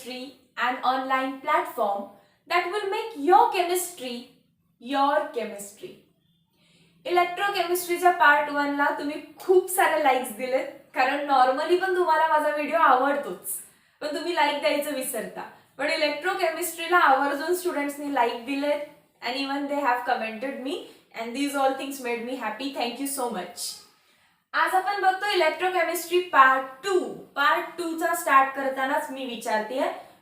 Chemistry, an online platform that will make your chemistry your chemistry. इलेक्ट्रोकेमिस्ट्रीच्या part 1 ला तुम्ही खूप सारे लाईक्स दिलेत, कारण नॉर्मली पण तुम्हाला माझा व्हिडिओ आवडतोच, पण तुम्ही लाईक द्यायचं विसरता. पण इलेक्ट्रोकेमिस्ट्रीला आवर्जून स्टुडंट्सनी लाईक दिलेत and even they have commented me and these all things made me happy. Thank you so much. आज आपण बघतो इलेक्ट्रोकेमिस्ट्री पार्ट 2 चा स्टार्ट करतानाच मी विचारतेय,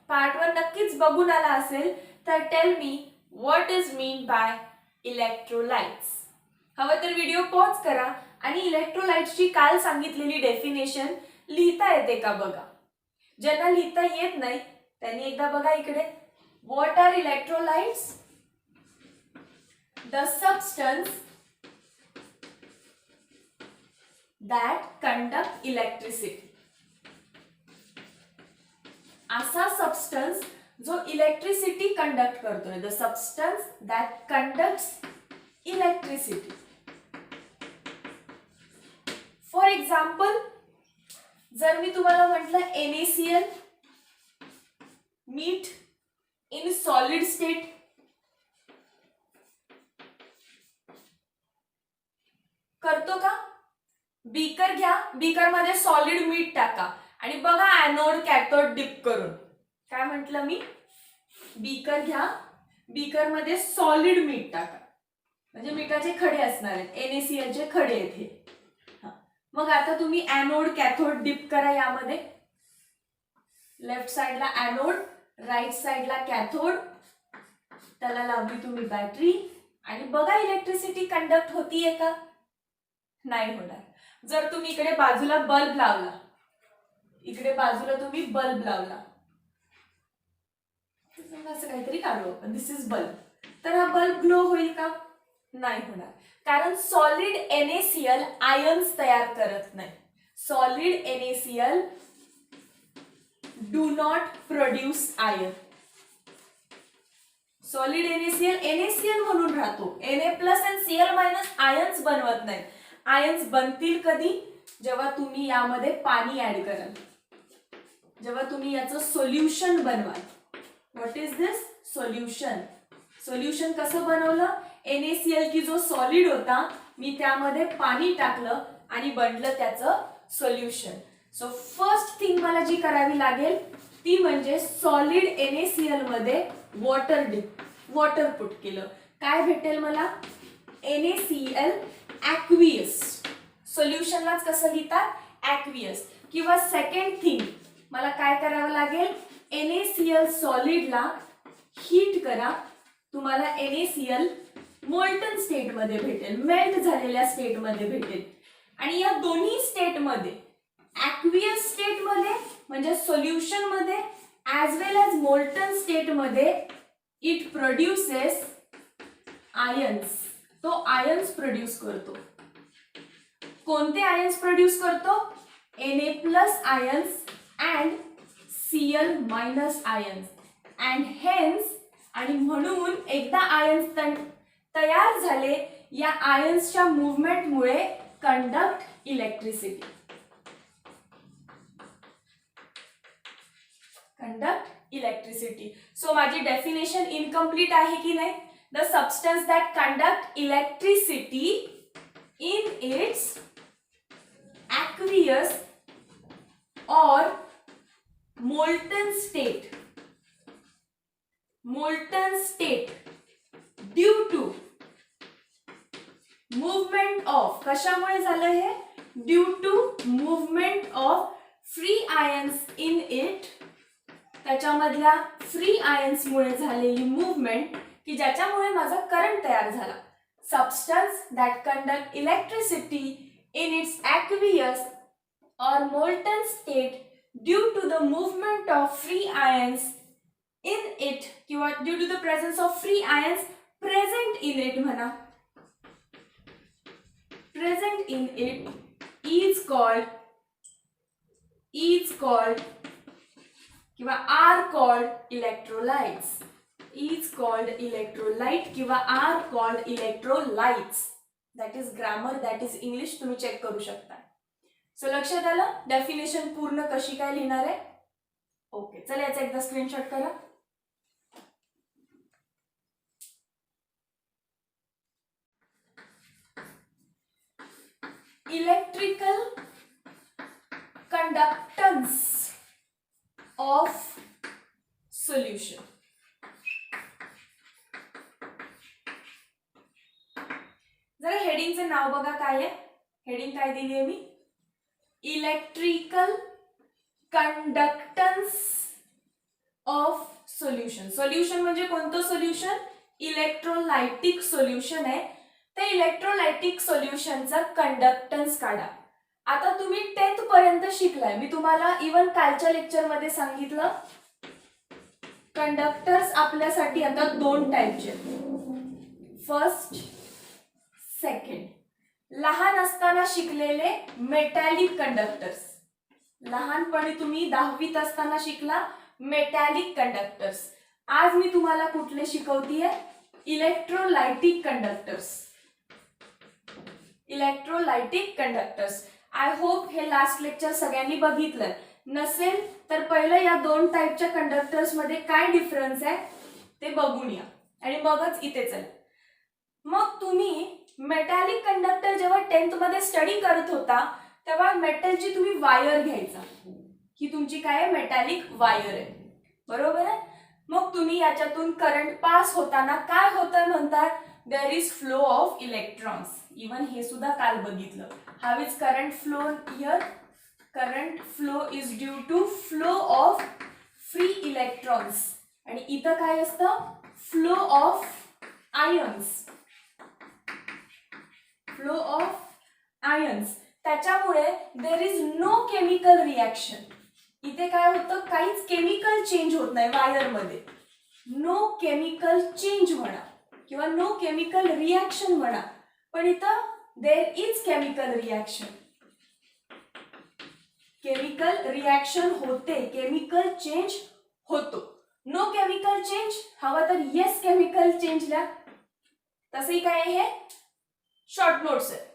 पार्ट 1 नक्कीच बघून आला असेल तर tell me what is mean by electrolytes. हवं तर व्हिडिओ पॉज करा आणि इलेक्ट्रोलाइट्सची काल सांगितलेली डेफिनेशन लिहिता येते का बघा. ज्यांना लिहिता येत नाही त्यांनी एकदा बघा इकडे. What are electrolytes? The substance that conduct electricity. असा सबस्टन्स जो इलेक्ट्रिसिटी कंडक्ट करतोय. The substance that conducts electricity. For example, जर मी तुम्हाला म्हटलं NaCl मीठ in solid state, करतो का? बीकर घ्या, बीकर मध्ये सॉलिड मीठ टाका आणि बघा एनोड कॅथोड डिप करून. काय म्हटलं मी? बीकर घ्या, बीकर मध्ये सॉलिड मीठ टाका, म्हणजे मिठाचे खडे असणार आहेत, NaCl चे खडे आहेत हे. मग आता तुम्ही एनोड कॅथोड डिप करा यामध्ये. लेफ्ट साइडला एनोड, राइट साइडला कॅथोड, त्याला लावली तुम्ही बॅटरी आणि बघा इलेक्ट्रिसिटी कंडक्ट होतीये का? नाही होणार. जर तुम्ही इकडे बाजूला बल्ब लावला, इकडे बाजूला तुम्ही बल्ब लावला, असं काहीतरी काढू आपण, दिस इज बल्ब, तर हा बल्ब ग्लो होईल का? नाही होणार, कारण सॉलिड NaCl आयन्स तयार करत नाही. Solid NaCl do not produce ion. Solid NaCl म्हणून राहतो, Na+ आणि Cl- आयन्स बनवत नाही. आयन्स बनतील कधी? जेव्हा तुम्ही यामध्ये पाणी ऍड कराल, जेव्हा तुम्ही याचं सोल्युशन बनवाल. What is this? Solution. Solution कसं बनवलं? NaCl की जो सॉलिड होता मी त्यामध्ये पाणी टाकलं आणि बनलं त्याचं सोल्युशन. सो फर्स्ट थिंग मला जी करावी लागेल ती म्हणजे सॉलिड NaCl मध्ये वॉटर डिप, वॉटर पुट केलं. काय भेटेल मला? NaCl aqueous. सोल्युशनलाच कसं लिहितात? ॲक्वियस. किंवा सेकंड थिंग मला काय करावं लागेल? NaCl सॉलिडला हीट करा, तुम्हाला NaCl मोल्टन स्टेट मध्ये भेटेल, मेल्ट झालेल्या स्टेट मध्ये भेटेल. आणि या दोन्ही स्टेट मध्ये, ॲक्वियस स्टेट मध्ये म्हणजे सोल्युशन मध्ये as well as molten state मध्ये इट प्रोड्युसेस आयन्स. तो आयन्स प्रोड्यूस करतो. कोणते आयन्स प्रोड्यूस करतो? Na+ ions and Cl- ions. And hence, आणि म्हणून एकदा आयन्स तयार झाले, या आयन्सच्या मुवमेंटमुळे conduct electricity. Conduct electricity. So माझी डेफिनेशन इनकम्प्लीट आहे की नाही? The substance that conduct electricity in its aqueous or molten state. Molten state due to movement of, कशामुळे झालं हे? Due to movement of free ions in it. त्याच्यामधल्या free ions मुळे झालेली मूवमेंट की ज्याच्यामुळे माझा करंट तयार झाला. Substance that conduct electricity in its aqueous or molten state due to the movement of free ions in it, किंवा due to the presence of free ions present in it म्हणा. Present in it is called किंवा are called electrolytes. is called electrolyte किंवा are called electrolytes. That is grammar, that is English. तुम्ही check करू शकता. So लक्षात आलं definition पूर्ण कशी काय लिहिणार आहे? ओके, चला याचा एकदा स्क्रीनशॉट करा. Electrical conductance of solution. जरा हेडिंगचं नाव बघा काय आहे. हेडिंग काय दिली आहे मी? Electrical conductance of solution. Solution म्हणजे कोणतं सोल्युशन? इलेक्ट्रोलायटिक सोल्युशन आहे. ते इलेक्ट्रोलायटिक सोल्युशनचा कंडक्टन्स काढा. आता तुम्ही 10th पर्यंत शिकलाय. मी तुम्हाला इवन कालच्या लेक्चर मध्ये सांगितलं कंडक्टर्स आपल्यासाठी आता 2 टाईपचे आहेत. First, second. लहान असताना शिकलेले मेटॅलिक कंडक्टर्स. लहानपणी तुम्ही 10वीत असताना शिकला मेटॅलिक कंडक्टर्स. आज मी तुम्हाला कुठले शिकवतीये? Electrolytic conductors. Electrolytic conductors. I hope हे लास्ट लेक्चर सगळ्यांनी बघितलं. नसेल तर पहिलं या 2 टाईपच्या कंडक्टर्स मध्ये काय डिफरन्स आहे ते बघून या आणि मगच इथे चला. मग तुम्ही मेटॅलिक कंडक्टर जेव्हा 10th मध्ये स्टडी करत होता तेव्हा मेटलची तुम्ही वायर घ्यायचा. ही तुमची काय आहे? मेटॅलिक वायर आहे, बरोबर आहे. मग तुम्ही याच्यातून करंट पास होताना काय होतं म्हणतात? There is flow of electrons. Even हे सुद्धा काल बघितलं. How is current flow here? Current flow is due to flow of free electrons. आणि इथं काय असतं? Flow of ions. Flow of ions. त्याच्यामुळे there is no chemical reaction. इथे काय होतं? काहीच केमिकल चेंज होत नाही वायर मध्ये. नो केमिकल चेंज म्हणा किंवा नो केमिकल रिॲक्शन म्हणा, पण इथं there is chemical reaction. Chemical reaction होते, केमिकल चेंज होतो. नो केमिकल चेंज हवा तर येस केमिकल चेंज ला. तसंही काय हे शॉर्ट नोट्स आहे.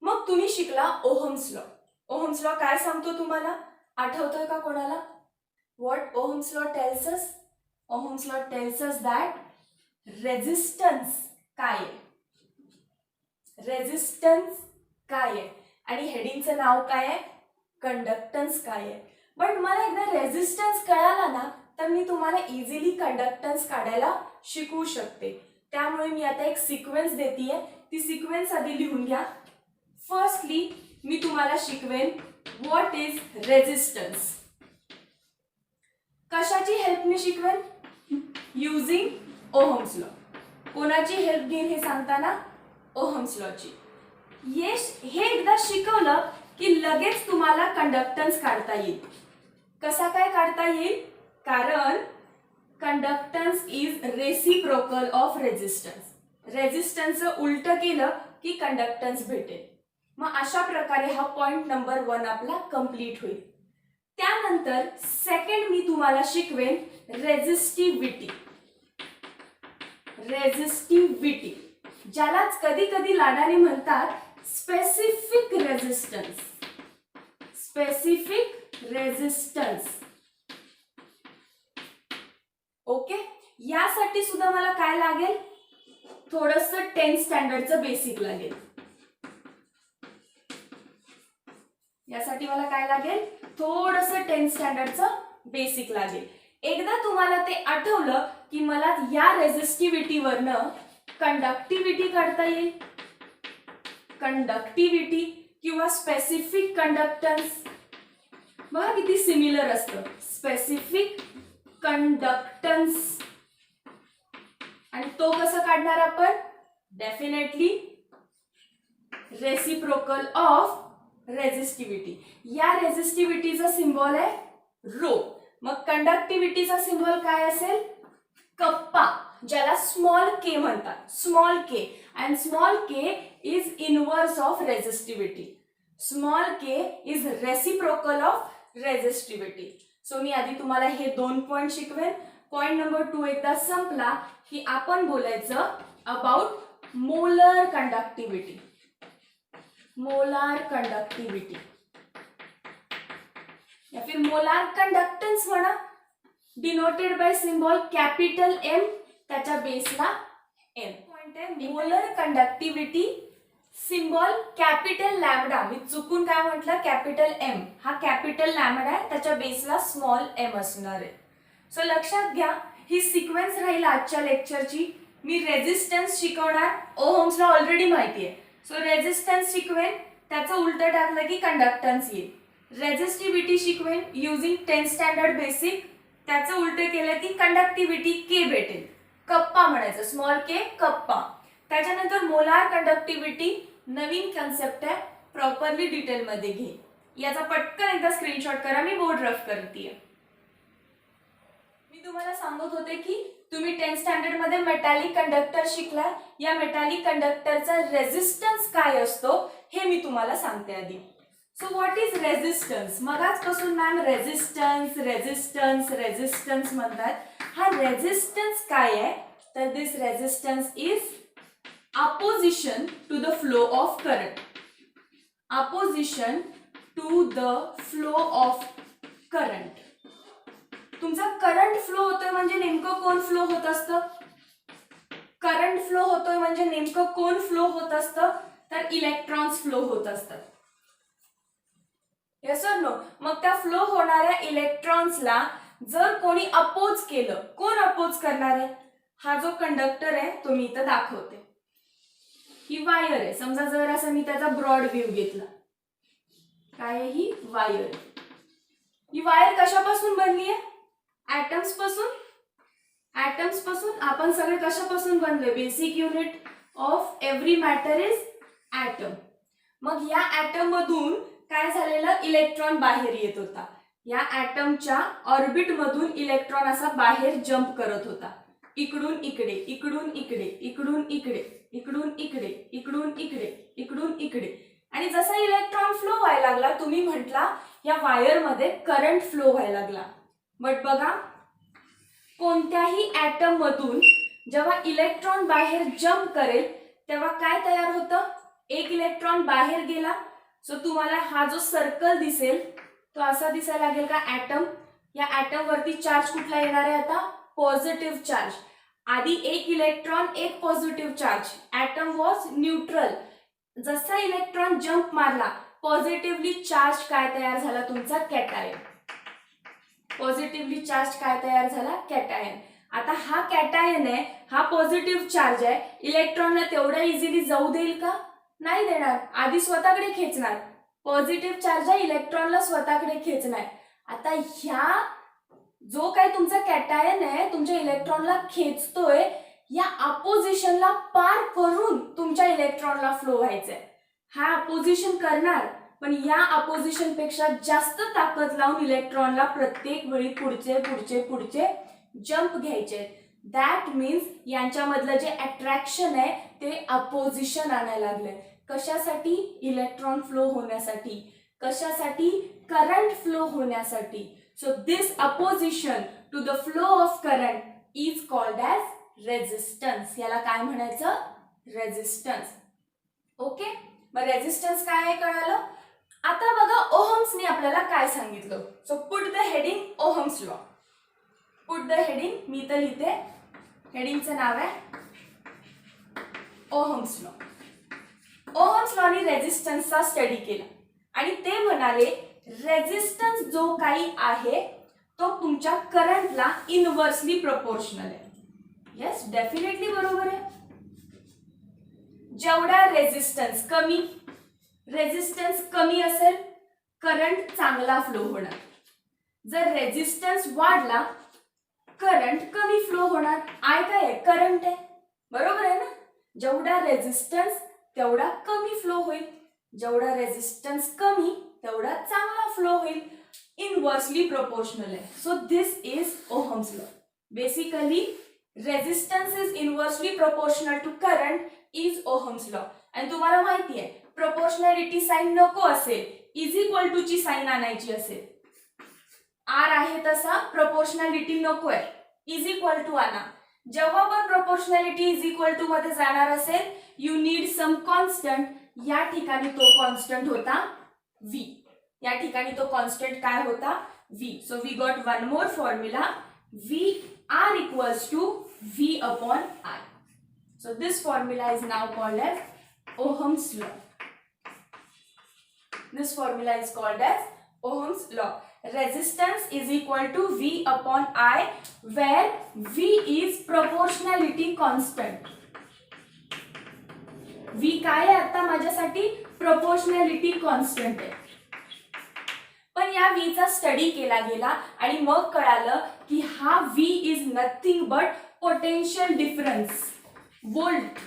मग तुम्ही शिकला ओहम्स लॉ. ओहम्स लॉ काय सांगतो तुम्हाला? आठवतोय का कोणाला? What Ohm's law tells us? Ohm's law tells us that resistance काय आहे? रेझिस्टन्स काय आहे? आणि हेडिंगचं नाव काय आहे? कंडक्टन्स काय आहे? पण मला एकदा रेझिस्टन्स कळाला ना तर मी तुम्हाला इझिली कंडक्टन्स काढायला शिकवू शकते. त्यामुळे मी आता एक सिक्वेन्स देतीये. ती सिक्वेन्स आधी लिहून घ्या. फर्स्टली मी तुम्हाला शिकवेन व्हॉट इज रेझिस्टन्स. कशाची हेल्पने शिकवेन? Using Ohm's law. कोणाची हेल्प घेईन हे सांगताना? ओहम्स लॉची. हे एकदा शिकवलं की लगेच तुम्हाला कंडक्टन्स काढता येईल. कसा काय काढता येईल? कारण conductance is reciprocal of resistance. रेझिस्टन्सचं उलट केलं की कंडक्टन्स भेटेल. मग अशा प्रकारे हा पॉइंट नंबर 1 आपला कंप्लीट होईल. त्यानंतर सेकंड मी तुम्हाला शिकवेन रेझिस्टिव्हिटी. रेझिस्टिव्हिटी ज्यालाच कधी कधी लाडाने म्हणतात specific resistance. Specific resistance. Okay. यासाठी सुद्धा मला काय लागेल? थोडंसं 10th स्टँडर्डचं बेसिक लागेल. यासाठी मला काय लागेल? थोडंसं 10th स्टँडर्डचं बेसिक लागेल. एकदा तुम्हाला ते आठवलं की मला या रेझिस्टिव्हिटी वरनं कंडक्टिव्हिटी काढता येईल. कंडक्टिव्हिटी किंवा स्पेसिफिक कंडक्टन्स बघा किती सिमिलर असतं. Specific conductance. आणि तो कसं काढणार आपण? Definitely reciprocal of resistivity. या रेझिस्टिव्हिटीचा सिम्बॉल आहे रो. मग कंडक्टिव्हिटीचा सिम्बॉल काय असेल? कप्पा, ज्याला स्मॉल के म्हणतात. Small K. And small K is inverse of resistivity. Small K is reciprocal of resistivity. So मी आधी तुम्हाला हे 2 पॉइंट शिकवेन. पॉइंट नंबर 2 एकदा संपला की आपण बोलायचं about molar conductivity. Molar conductivity. या फिर मोलार कंडक्टन्स म्हणा, denoted by symbol capital M, त्याच्या बेसला एम. पॉइंट आहे molar conductivity symbol capital lambda. मी चुकून काय म्हटलं, कॅपिटल एम. हा कॅपिटल लॅम्बडा आहे, त्याच्या बेसला स्मॉल एम असणार आहे. सो लक्षात घ्या, ही सिक्वेन्स राहील आजच्या लेक्चरची. मी रेझिस्टन्स शिकवणार, ओहम्स लॉ ऑलरेडी माहिती आहे. सो रेझिस्टन्स शिकवेन, त्याचं उलट टाकलं की कंडक्टन्स येईल. रेझिस्टिव्हिटी शिकवेन युजिंग 10th स्टँडर्ड बेसिक, त्याचं उलट केलं की कंडक्टिव्हिटी के भेटेल. कप्पा म्हणायचं, स्मॉल के कप्पा. त्याच्यानंतर मोलार कंडक्टिव्हिटी नवीन कन्सेप्ट आहे, प्रॉपरली डिटेल मध्ये घे. याचा पटकन एकदा स्क्रीनशॉट करा, मी बोर्ड रफ करतेय. मी तुम्हाला सांगत होते की तुम्ही 10th स्टँडर्ड मध्ये मेटॅलिक कंडक्टर शिकलाय. या मेटॅलिक कंडक्टरचा रेझिस्टन्स काय असतो हे मी तुम्हाला सांगते आधी. So what is resistance? मगाचपासून मॅम रेझिस्टन्स रेझिस्टन्स रेझिस्टन्स म्हणतात. हा रेझिस्टन्स काय आहे तर this resistance is opposition to the flow of current. Opposition to the flow of current. तुमचा करंट फ्लो होतोय म्हणजे नेमकं कोण फ्लो होत असतं? करंट फ्लो होतोय म्हणजे नेमकं कोण फ्लो होत असतं? तर इलेक्ट्रॉन्स फ्लो होत असतात. Yes or no? मग त्या फ्लो होणाऱ्या इलेक्ट्रॉन्सला जर कोणी अपोज केलं, कोण अपोज करणार आहे? हा जो कंडक्टर आहे तो मी इथं दाखवते. ही वायर आहे. समजा जर असं मी त्याचा ब्रॉड व्ह्यू घेतला, काय आहे ही वायर. ही वायर कशापासून बनली आहे? ऍटम्स पासून. ऍटम्स पासून. आपण सगळे कशापासून बनले? Basic unit of every matter is atom. मग या ऍटम मधून काय झालेलं? इलेक्ट्रॉन बाहेर येत होता. या ऍटमच्या ऑर्बिट मधून इलेक्ट्रॉन असा बाहेर जंप करत होता, इकडून इकडे, इकडून इकडे, इकडून इकडे, इकडून इकडे, इकडून इकडे, इकडून इकडे. आणि जसा इलेक्ट्रॉन फ्लो व्हायला लागला, तुम्ही म्हटला या वायर मध्ये करंट फ्लो व्हायला लागला. बट बघा, कोणत्याही ऍटम मधून जेव्हा इलेक्ट्रॉन बाहेर जंप करेल तेव्हा काय तयार होतं? एक इलेक्ट्रॉन बाहेर गेला. सो तुम्हाला हा जो सर्कल दिसेल तो असा दिसायला लागेल का? ऍटम. या ऍटम वरती चार्ज कुठला येणार आहे आता? Positive charge. आधी एक इलेक्ट्रॉन एक positive charge. Atom was neutral. जसा इलेक्ट्रॉन जंप मारला, पॉझिटिव्हली चार्ज काय तयार झाला? तुमचा कॅटायन. पॉझिटिव्हली चार्ज काय तयार झाला? कॅटायन. आता हा कॅटायन आहे, हा पॉझिटिव्ह चार्ज आहे. इलेक्ट्रॉनला तेवढ्या इझिली जाऊ देईल का? नाही देणार. आधी स्वतःकडे खेचणार. पॉझिटिव्ह चार्ज आहे, इलेक्ट्रॉनला स्वतःकडे खेचणार. आता ह्या जो काही तुमचा कॅटायन आहे तुमच्या इलेक्ट्रॉनला खेचतोय, या अपोजिशनला पार करून तुमच्या इलेक्ट्रॉनला फ्लो व्हायचंय. हा अपोजिशन करणार, पण या अपोजिशन पेक्षा जास्त ताकद लावून इलेक्ट्रॉनला प्रत्येक वेळी पुढचे पुढचे पुढचे जंप घ्यायचे. दॅट मीन्स यांच्यामधलं जे अट्रॅक्शन आहे ते अपोजिशन आणायला लागलंय. कशासाठी? इलेक्ट्रॉन फ्लो होण्यासाठी. कशासाठी? करंट फ्लो होण्यासाठी. So this opposition to the flow of current is called as resistance. याला काय म्हणायचं? रेझिस्टन्स. ओके, मग रेझिस्टन्स काय आहे कळालं. आता बघा ओहम्सने आपल्याला काय सांगितलं. So put the heading Ohm's law. Put the heading, मी तर लिहिते, हेडिंगचं नाव आहे ओहम्स लॉ. ओहम्स लॉनी रेझिस्टन्सचा स्टडी केला आणि ते म्हणाले रेझिस्टन्स जो काही आहे तो तुमच्या करंटला इनव्हर्सली प्रोपोर्शनल आहे. येस, डेफिनेटली बरोबर आहे. जेवढा रेझिस्टन्स कमी असेल करंट चांगला फ्लो होणार. जर रेझिस्टन्स वाढला करंट कमी फ्लो होणार. आय काय आहे? करंट आहे. बरोबर आहे ना. जेवढा रेझिस्टन्स तेवढा कमी फ्लो होईल. जेवढा रेझिस्टन्स कमी तेवढा चांगला फ्लो होईल. इनव्हर्सली प्रोपोर्शनल आहे. So this is Ohm's law. Basically resistance is inversely proportional to current is Ohm's law. आणि तुम्हाला माहिती आहे प्रोपोर्शनॅलिटी साइन नको असेल, इज इक्वल टू ची साइन आणायची असेल. आर आहे तसा प्रोपोर्शनॅलिटी नको आहे, इज इक्वल टू आणा. जेव्हा पण प्रोपोर्शनॅलिटी इज इक्वल टू मध्ये जाणार असेल यू नीड सम कॉन्स्टंट. या ठिकाणी तो कॉन्स्टंट होता V. या ठिकाणी तो कॉन्स्टंट काय होता V. So we got one more formula VR equals to V upon I. So this formula is now called as Ohm's law. This formula is called as Ohm's law. Resistance is equal to V upon I, where V is proportionality constant. V काय आहे आता माझ्यासाठी proportionality constant आहे. पण या V चा study केला गेला आणि मग कळालं की हा V is nothing but potential difference. Volt.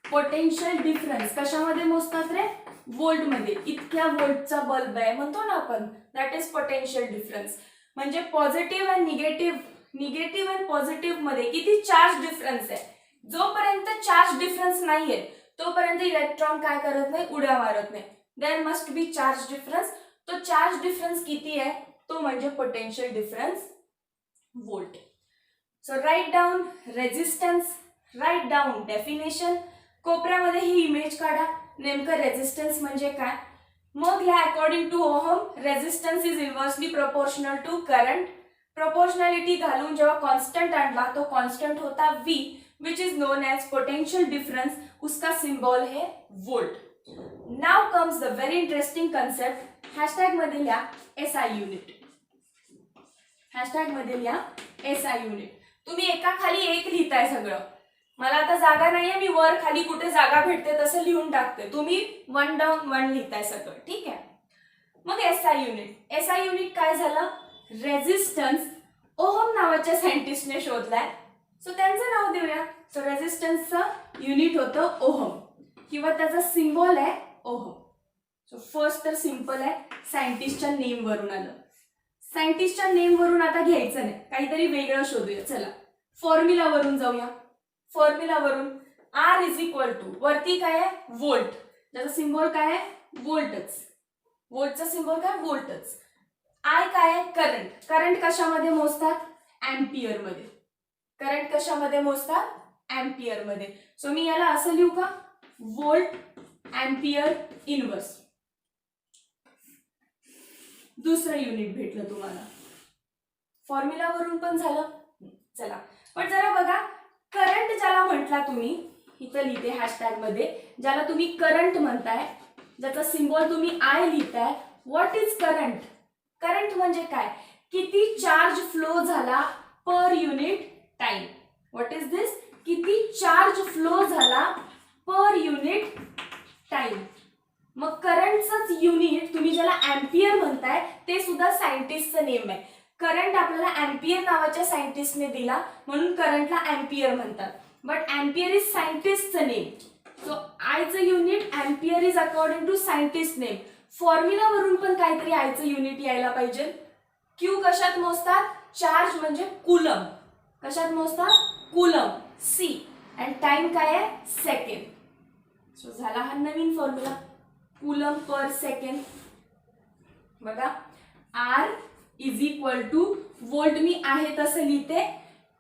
Potential difference कशामध्ये मोजतात रे? वोल्ट मध्ये. इतक्या वोल्टचा बल्ब आहे म्हणतो ना आपण, दॅट इज पोटेन्शियल डिफरन्स. म्हणजे पॉझिटिव्ह आणि निगेटिव्ह आणि पॉझिटिव्ह मध्ये किती चार्ज डिफरन्स आहे. जोपर्यंत चार्ज डिफरन्स नाहीये तोपर्यंत इलेक्ट्रॉन काय करत नाही, उड्या मारत नाही. There must be charge difference. तो चार्ज डिफरन्स किती आहे तो म्हणजे potential difference volt. So write down resistance, write down definition. कोपऱ्यामध्ये ही इमेज काढा. नेमकं रेझिस्टन्स म्हणजे काय मग लिहा. According to Ohm resistance is inversely proportional to current. Proportionality घालून जेव्हा कॉन्स्टंट आणला तो कॉन्स्टंट होता V, which is known as potential difference. उसका सिंबल है volt. Now comes the very interesting concept. Hashtag मध्ये लिहा SI युनिट. हॅशटॅग मध्ये लिहा SI युनिट. तुम्ही एका खाली एक लिहिताय सगळं. मला आता जागा नाहीये, मी वर खाली कुठे जागा भेटते तसं लिहून टाकते. तुम्ही वन डाऊन वन लिहिताय सगळं, ठीक आहे. मग SI युनिट. SI युनिट काय झालं? रेझिस्टन्स ओहम नावाच्या सायंटिस्टने शोधलाय. सो त्यांचं नाव देऊया. सो रेझिस्टन्सचं युनिट होतं ओहम किंवा त्याचा सिम्बॉल आहे ओहम. सो फर्स्ट तर सिंपल आहे, सायंटिस्टच्या नेम वरून आलं. सायंटिस्टच्या नेम वरून आता घ्यायचं नाही, काहीतरी वेगळं शोधूया. चला फॉर्म्युला वरून जाऊया. फॉर्म्युला वरून R इज इक्वल टू वरती काय आहे वोल्ट, त्याचा सिम्बॉल काय आहे वोल्टच. वोल्टचा सिम्बॉल काय वोल्टच. I काय आहे करंट. करंट कशामध्ये मोजतात एम्पियर मध्ये. करंट कशामध्ये मोजतात एम्पियर मध्ये. सो मी याला असं लिहू का वोल्ट एम्पियर इनवर्स. दुसरं युनिट भेटलं तुम्हाला. फॉर्म्युला वरून पण झालं. चला पण जरा बघा करंट ज्याला म्हटला तुम्ही इथं लिहिते हॅशटॅग मध्ये, ज्याला तुम्ही करंट म्हणताय, ज्याचा सिम्बॉल तुम्ही I लिहिताय. What is current? करंट म्हणजे काय? किती चार्ज फ्लो झाला per unit time. What is this? किती चार्ज फ्लो झाला पर युनिट टाइम. मग करंटचंच युनिट तुम्ही ज्याला एम्पियर म्हणताय ते सुद्धा सायंटिस्टचं नेम आहे. करंट आपल्याला एम्पियर नावाच्या सायंटिस्टने दिला म्हणून करंटला एम्पियर म्हणतात. बट एम्पियर इज सायंटिस्टचं नेम. सो आयचं unit ampere is according to scientist name. Formula वरून पण काहीतरी आयचं युनिट यायला पाहिजे. क्यू कशात मोजतात? चार्ज म्हणजे कुलम. कशात मोजतात? Coulomb C. अँड टाइम काय आहे सेकंड. सो झाला हा नवीन फॉर्म्युला कुलम पर सेकंड. बघा R is equal to volt मी आहे तसं लिहिते.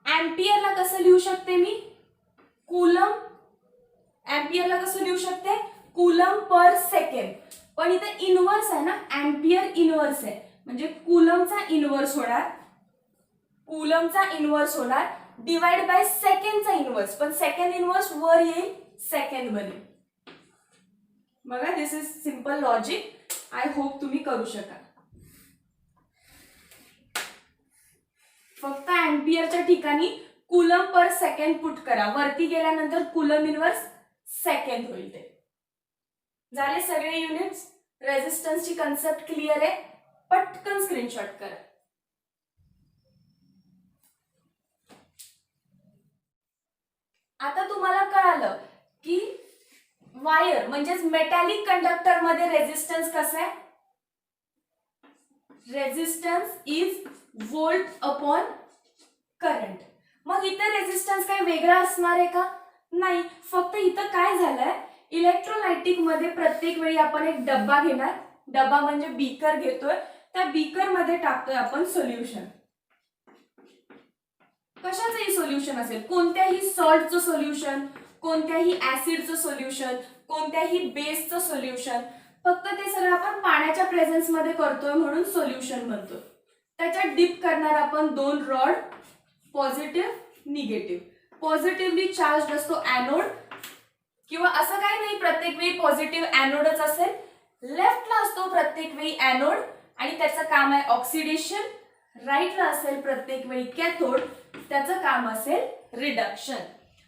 एम्पियरला कसं लिहू शकते मी? कुलम. एम्पियरला कसं लिहू शकते? Coulomb per second. पण इथे इनवर्स आहे ना, एम्पियर इनवर्स आहे म्हणजे कुलमचा इनवर्स होणार. कुलमचा इनवर्स होणार डिवाइड बाय सेकंडचा इनवर्स. पण सेकंड इनवर्स वर येईल सेकंड बनेल. बघा this is simple logic. I hope तुम्ही करू शकाल. फक्त एम्पियरच्या ठिकाणी कुलम पर सेकंड पुट करा. वरती गेल्यानंतर कुलम इनवर्स सेकंड होईल. ते झाले सगळे युनिट्स. रेझिस्टन्सची कन्सेप्ट क्लिअर आहे. पटकन स्क्रीनशॉट करा. आता तुम्हाला कळालं की वायर म्हणजेच मेटॅलिक कंडक्टर मध्ये रेझिस्टन्स कसं आहे. Resistance is volt upon current. मग इथं रेझिस्टन्स काही वेगळा असणार आहे का? नाही. फक्त इथं काय झालंय इलेक्ट्रोलायटिक मध्ये प्रत्येक वेळी आपण एक डब्बा घेणार. डब्बा म्हणजे बीकर घेतोय. त्या बीकर मध्ये टाकतोय आपण सोल्युशन. कशाचंही सोल्युशन असेल, कोणत्याही सॉल्टचं सोल्युशन, कोणत्याही ऍसिडचं सोल्युशन, कोणत्याही बेसचं सोल्युशन. फक्त ते सगळं आपण पाण्याच्या प्रेझेन्स मध्ये करतोय म्हणून सोल्युशन म्हणतोय. त्याच्यात डिप करणार आपण 2 rod, positive negative. Positively charge असतो ॲनोड, किंवा असं काही नाही प्रत्येक वेळी पॉझिटिव्ह ॲनोडच असेल, लेफ्टला असतो प्रत्येक वेळी ॲनोड आणि त्याचं काम आहे ऑक्सिडेशन. राईटला असेल प्रत्येक वेळी कॅथोड, त्याचं काम असेल रिडक्शन.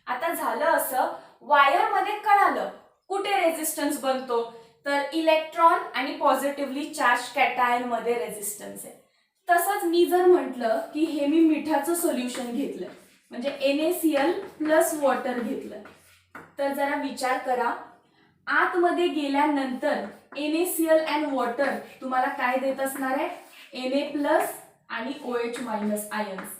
आता झालं असं, वायरमध्ये कळालं कुठे रेझिस्टन्स बनतो, तर इलेक्ट्रॉन आणि पॉझिटिव्हली चार्ज कॅटायन मध्ये रेझिस्टन्स आहे. तसंच मी जर म्हटलं की हे मी मिठाचं सोल्युशन घेतलं, म्हणजे NaCl प्लस वॉटर घेतलं, तर जरा विचार करा, आतमध्ये गेल्यानंतर NaCl अँड वॉटर तुम्हाला काय देत असणार आहे, Na प्लस आणि OH मायनस आयन्स.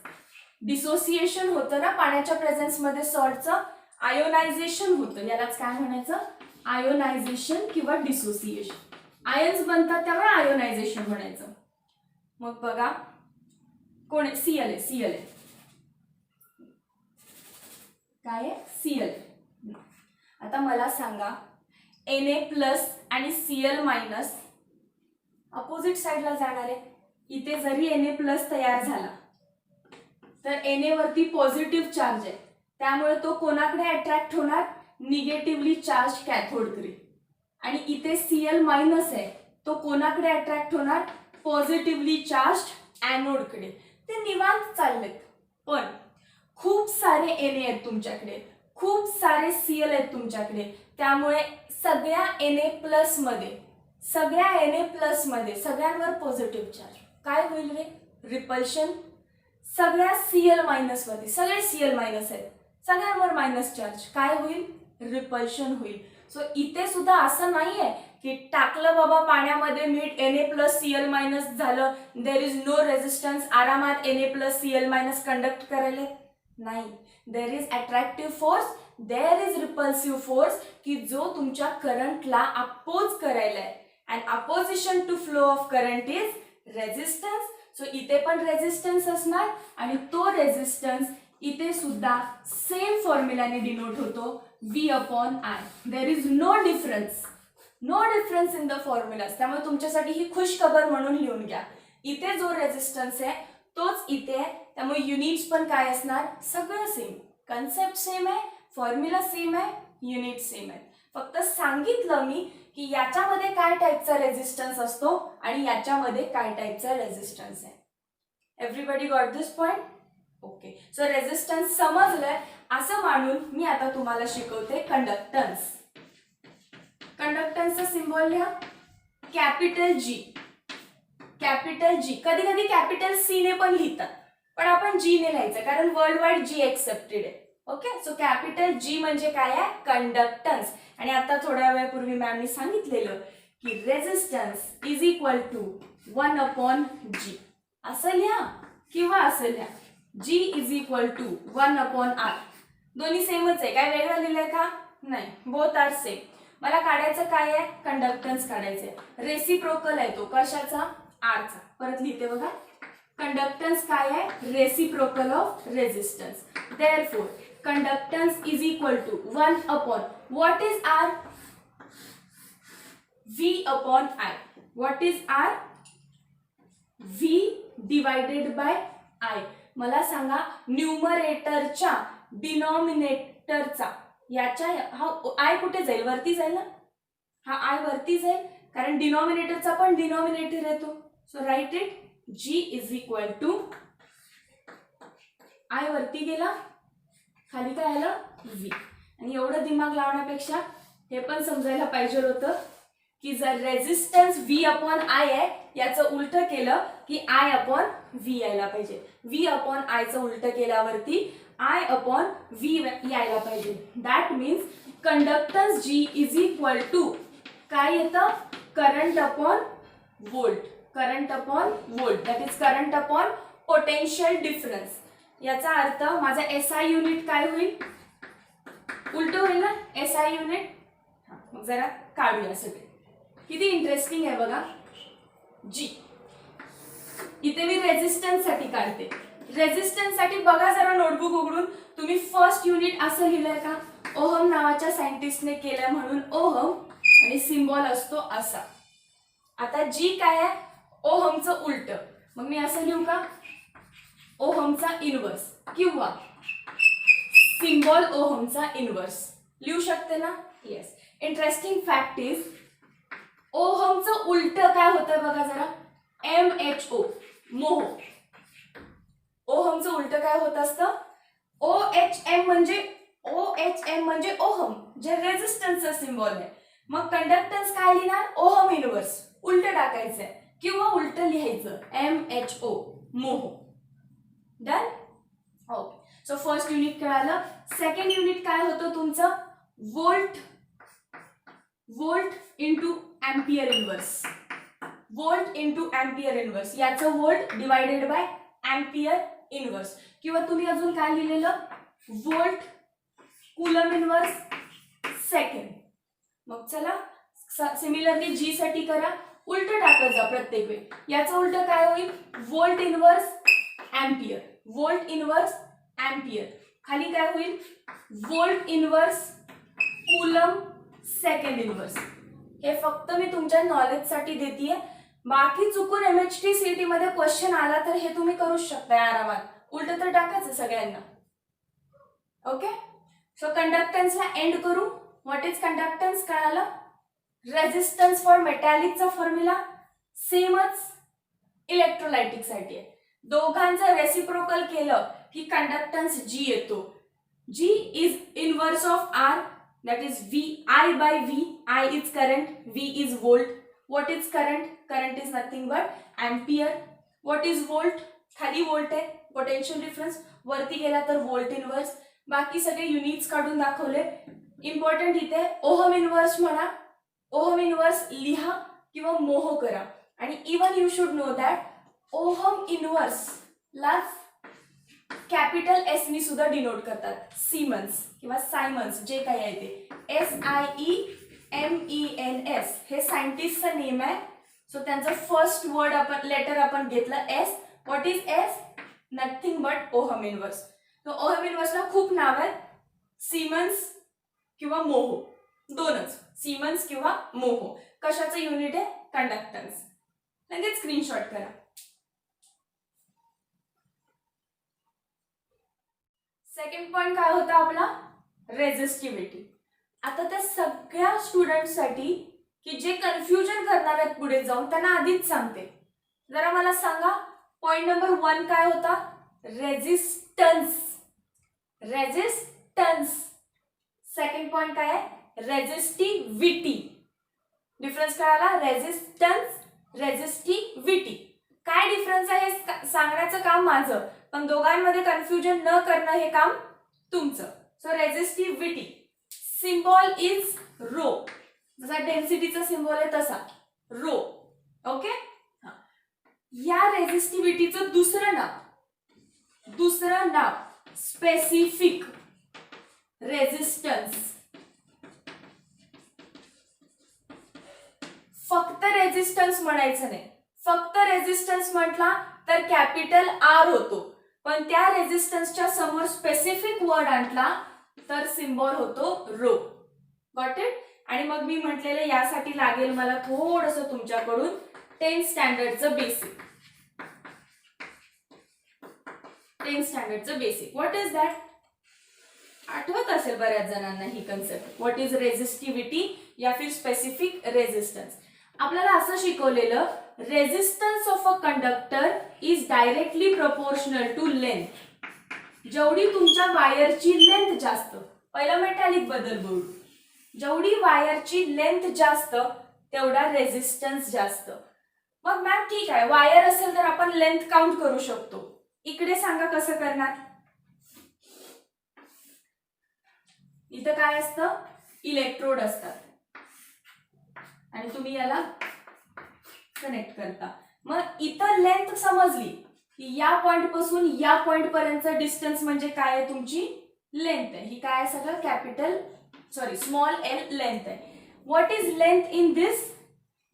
डिसोसिएशन होतं ना पाण्याच्या प्रेझेन्स मध्ये सॉल्टचं, आयोनायझेशन होतं, यालाच काय म्हणायचं, आयोनायझेशन किंवा डिसोसिएशन. आयन्स बनतात त्यामुळे आयोनायझेशन म्हणायचं. मग बघा कोण आहे, Cl आहे, Cl आहे, काय आहे, Cl आहे. आता मला सांगा Na प्लस आणि Cl मायनस अपोजिट साइडला जाणार आहे. इथे जरी Na प्लस तयार झाला तर Na वरती पॉझिटिव्ह चार्ज आहे, त्यामुळे तो कोणाकडे अट्रॅक्ट होणार, निगेटिव्हली चार्ज कॅथोडकडे. आणि इथे Cl मायनस आहे, तो कोणाकडे अट्रॅक्ट होणार, पॉझिटिव्हली चार्ज ॲनोडकडे. ते निवांत चाललेत, पण खूप सारे Na आहेत तुमच्याकडे, खूप सारे Cl आहेत तुमच्याकडे, त्यामुळे सगळ्या Na प्लस मध्ये सगळ्यांवर पॉझिटिव्ह चार्ज. काय होईल रे, रिपल्शन. सगळ्या Cl मायनस वरती, सगळे Cl मायनस आहेत, सगळ्यांवर मायनस चार्ज, काय होईल, रिपल्शन होईल. सो इथे सुद्धा असं नाहीये की टाकलं बाबा पाण्यामध्ये मीठ, Na प्लस Cl मायनस झालं, देर इज नो रेझिस्टन्स, आरामात Na plus Cl minus conduct करायला. नाही, there is attractive force, there is repulsive force, की जो तुमच्या करंटला अपोज करायला आहे. And opposition to flow of current is resistance. So इथे पण रेझिस्टन्स असणार आणि तो रेझिस्टन्स इथे सुद्धा सेम फॉर्म्युलाने डिनोट होतो, V/I. There is no difference in the formulas. त्यामुळे तुमच्यासाठी ही खुश खबर म्हणून लिहून घ्या. इथे जो रेझिस्टन्स आहे तोच इथे आहे, त्यामुळे युनिट्स पण काय असणार, सगळं सेम, कन्सेप्ट सेम आहे, फॉर्म्युला सेम आहे, युनिट सेम आहे. फक्त सांगितलं मी की याच्यामध्ये काय टाईपचा रेझिस्टन्स असतो आणि याच्यामध्ये काय टाईपचा रेझिस्टन्स आहे. एव्हरीबडी गॉट दिस पॉइंट? ओके. सो रेझिस्टन्स समजलंय असं मानून मी आता तुम्हाला शिकवते कंडक्टन्स. कंडक्टन्सचा सिम्बॉल लिहा, कॅपिटल G. कॅपिटल G, कधी कधी कॅपिटल C ने पण लिहितात, पण आपण G ने लिहायचं कारण वर्ल्ड वाईड G एक्सेप्टेड आहे. ओके. सो कॅपिटल G म्हणजे काय आहे, कंडक्टन्स. आणि आता थोड्या वेळापूर्वी मॅमनी सांगितलेलं की resistance is equal to 1/G. असं लिहा किंवा असं लिहा, G is equal to 1/R. दोन्ही सेमच आहे, काय वेगळं लिहिलंय का, नाही, बोथ आर सेम. मला काढायचं काय आहे, कंडक्टन्स काढायचंय. रेसिप्रोकल आहे तो, कशाचा, R चा. परत लिहिते बघा, कंडक्टन्स काय आहे, reciprocal of resistance. Therefore conductance is equal to 1/, what is R, V/I. What is R, V divided by I. मला सांगा न्यूमरेटरच्या डिनॉमिनेटरचा, याच्या हा I कुठे जाईल, वरती जाईल ना, हा I वरती जाईल कारण डिनॉमिनेटरचा पण डिनॉमिनेटर येतो. So right it, G is equal to I वरती गेला, खाली काय आलं, V. आणि एवढं दिमाग लावण्यापेक्षा हे पण समजायला पाहिजे होतं की जर रेझिस्टन्स V/I आहे, याचं उलट केलं की I/V यायला पाहिजे. V/I चं उलट केल्यावरती I/V यायला पाहिजे. That means conductance G is equal to काय येतं, current upon volt. Current upon volt, that is current upon potential difference. याचा अर्थ माझा SI युनिट काय होईल, उलट होईल ना, SI युनिट. मग जरा काढूया सगळे, किती इंटरेस्टिंग आहे बघा. G इथे मी रेझिस्टन्स साठी काढते. रेझिस्टन्स साठी बघा जरा नोटबुक उघडून, तुम्ही फर्स्ट युनिट असं लिहिलंय का, ओहम नावाच्या सायंटिस्टने केलं म्हणून ओहम आणि सिम्बॉल असतो असा. आता जी काय आहे ओहमचं उलट, मग मी असं लिहू का ओहमचा इनवर्स किंवा सिम्बॉल ओहमचा इनवर्स लिहू शकते ना. येस. इंटरेस्टिंग फॅक्ट इज ओहमचं उलट काय होतं बघा जरा, MHO मोह. ओहमचं उलट काय होत असतं OHM म्हणजे ओहम जे रेझिस्टन्सचा सिम्बॉल आहे. मग कंडक्टन्स काय लिहिणार ओहम इनवर्स उलट टाकायचंय किंवा उलट लिहायचं MHO mho. Done. Okay. So first unit कळालं. सेकंड युनिट काय होतं तुमचं volt into ampere inverse. Volt into ampere inverse, याचं volt divided by ampere inverse, किंवा तुम्ही अजून काय लिहिलेलं वोल्ट कूलम इनवर्स सेकंड. मग चला सिमिलरली जी साठी करा, उलट टाकत जा प्रत्येक वेळी. याचं उलट काय होईल volt inverse ampere. Volt inverse ampere. खाली काय होईल volt inverse coulomb second inverse. हे फक्त मी तुमच्या नॉलेज साठी देतेय. बाकी चुकून MHT CET मध्ये क्वेश्चन आला तर हे तुम्ही करू शकता आरामात. उलट तर टाकायचं सगळ्यांना. ओके. सो कंडक्टन्सला एंड करू. व्हॉट इज कंडक्टन्स कळालं. रेझिस्टन्स फॉर मेटॅलिकचा फॉर्म्युला सेमच इलेक्ट्रोलायटिक साठी आहे. दोघांचं रेसिप्रोकल केलं की कंडक्टन्स G येतो. G is inverse of R, that is VI by V. I is current, V is volt. What is current? Current is nothing but ampere. What is volt? खाली volt आहे. Potential difference वरती गेला तर volt inverse. बाकी सगळे units काढून दाखवले. Important इथे ओहम इनवर्स म्हणा, ओहम इनवर्स लिहा किंवा मोह करा. आणि even you should know that ohm inverse ला कॅपिटल एस नी सुद्धा डिनोट करतात. सिमन्स किंवा सायमन्स जे काही आहे ते SIEMENS हे सायंटिस्टचं नेम आहे. सो त्यांचं फर्स्ट वर्ड आपण लेटर आपण घेतलं S. What is S? Nothing but ohm inverse. तो ओहम इनवर्सला खूप नाव आहेत, सिमन्स किंवा मोह, दोनच सिमन्स किंवा मोह. कशाचं युनिट आहे कंडक्टन्स. लगेच स्क्रीनशॉट करा. सेकंड पॉइंट काय होता आपला रेझिस्टिव्हिटी. आता त्या सगळ्या स्टुडंटसाठी की जे कन्फ्युजन करणार आहेत पुढे जाऊन त्यांना आधीच सांगते. जरा मला सांगा पॉइंट नंबर 1 काय होता रेझिस्टन्स. रेझिस्टन्स. सेकंड पॉइंट काय आहे रेझिस्टिव्हिटी. डिफरन्स काय आला रेझिस्टन्स रेझिस्टिव्हिटी. काय डिफरन्स आहे हे सांगण्याचं काम माझं, पण दोघांमध्ये कन्फ्युजन न करणं हे काम तुमचं. So resistivity symbol is rho. जसा डेन्सिटीचा सिम्बॉल आहे तसा रो. ओके. या रेझिस्टिव्हिटीचं दुसरं नाव स्पेसिफिक रेझिस्टन्स. फक्त रेझिस्टन्स म्हणायचं नाही. फक्त रेझिस्टन्स म्हटला तर कॅपिटल R होतो, पण त्या रेझिस्टन्सच्या समोर स्पेसिफिक वर्ड आणला तर सिम्बॉल होतो रो. Got it. आणि मग मी म्हटलेलं यासाठी लागेल मला थोडंसं तुमच्याकडून 10th स्टँडर्डचं बेसिक. 10th स्टँडर्डचं बेसिक. What is that? आठवत असेल बऱ्याच जणांना ही कन्सेप्ट. व्हॉट इज रेझिस्टिव्हिटी या फिर स्पेसिफिक रेझिस्टन्स. आपल्याला असं शिकवलेलं resistance of a conductor is directly proportional to length. जेवढी तुमच्या वायरची लेंथ जास्त, पहिला मेटॅलिक बद्दल बोलू, जेवढी वायरची लेंथ जास्त तेवढा रेझिस्टन्स जास्त. मग मॅम ठीक आहे वायर असेल तर आपण लेंथ काउंट करू शकतो. इकडे सांगा कसं करणार. इथं काय असतं इलेक्ट्रोड असतात आणि तुम्ही याला कनेक्ट करता. मग इथं लेंथ समजली की या पॉइंट पासून या पॉइंट पर्यंतचं डिस्टन्स म्हणजे काय आहे तुमची लेंथ आहे. ही काय सगळं स्मॉल l लेंथ आहे. What is length in this?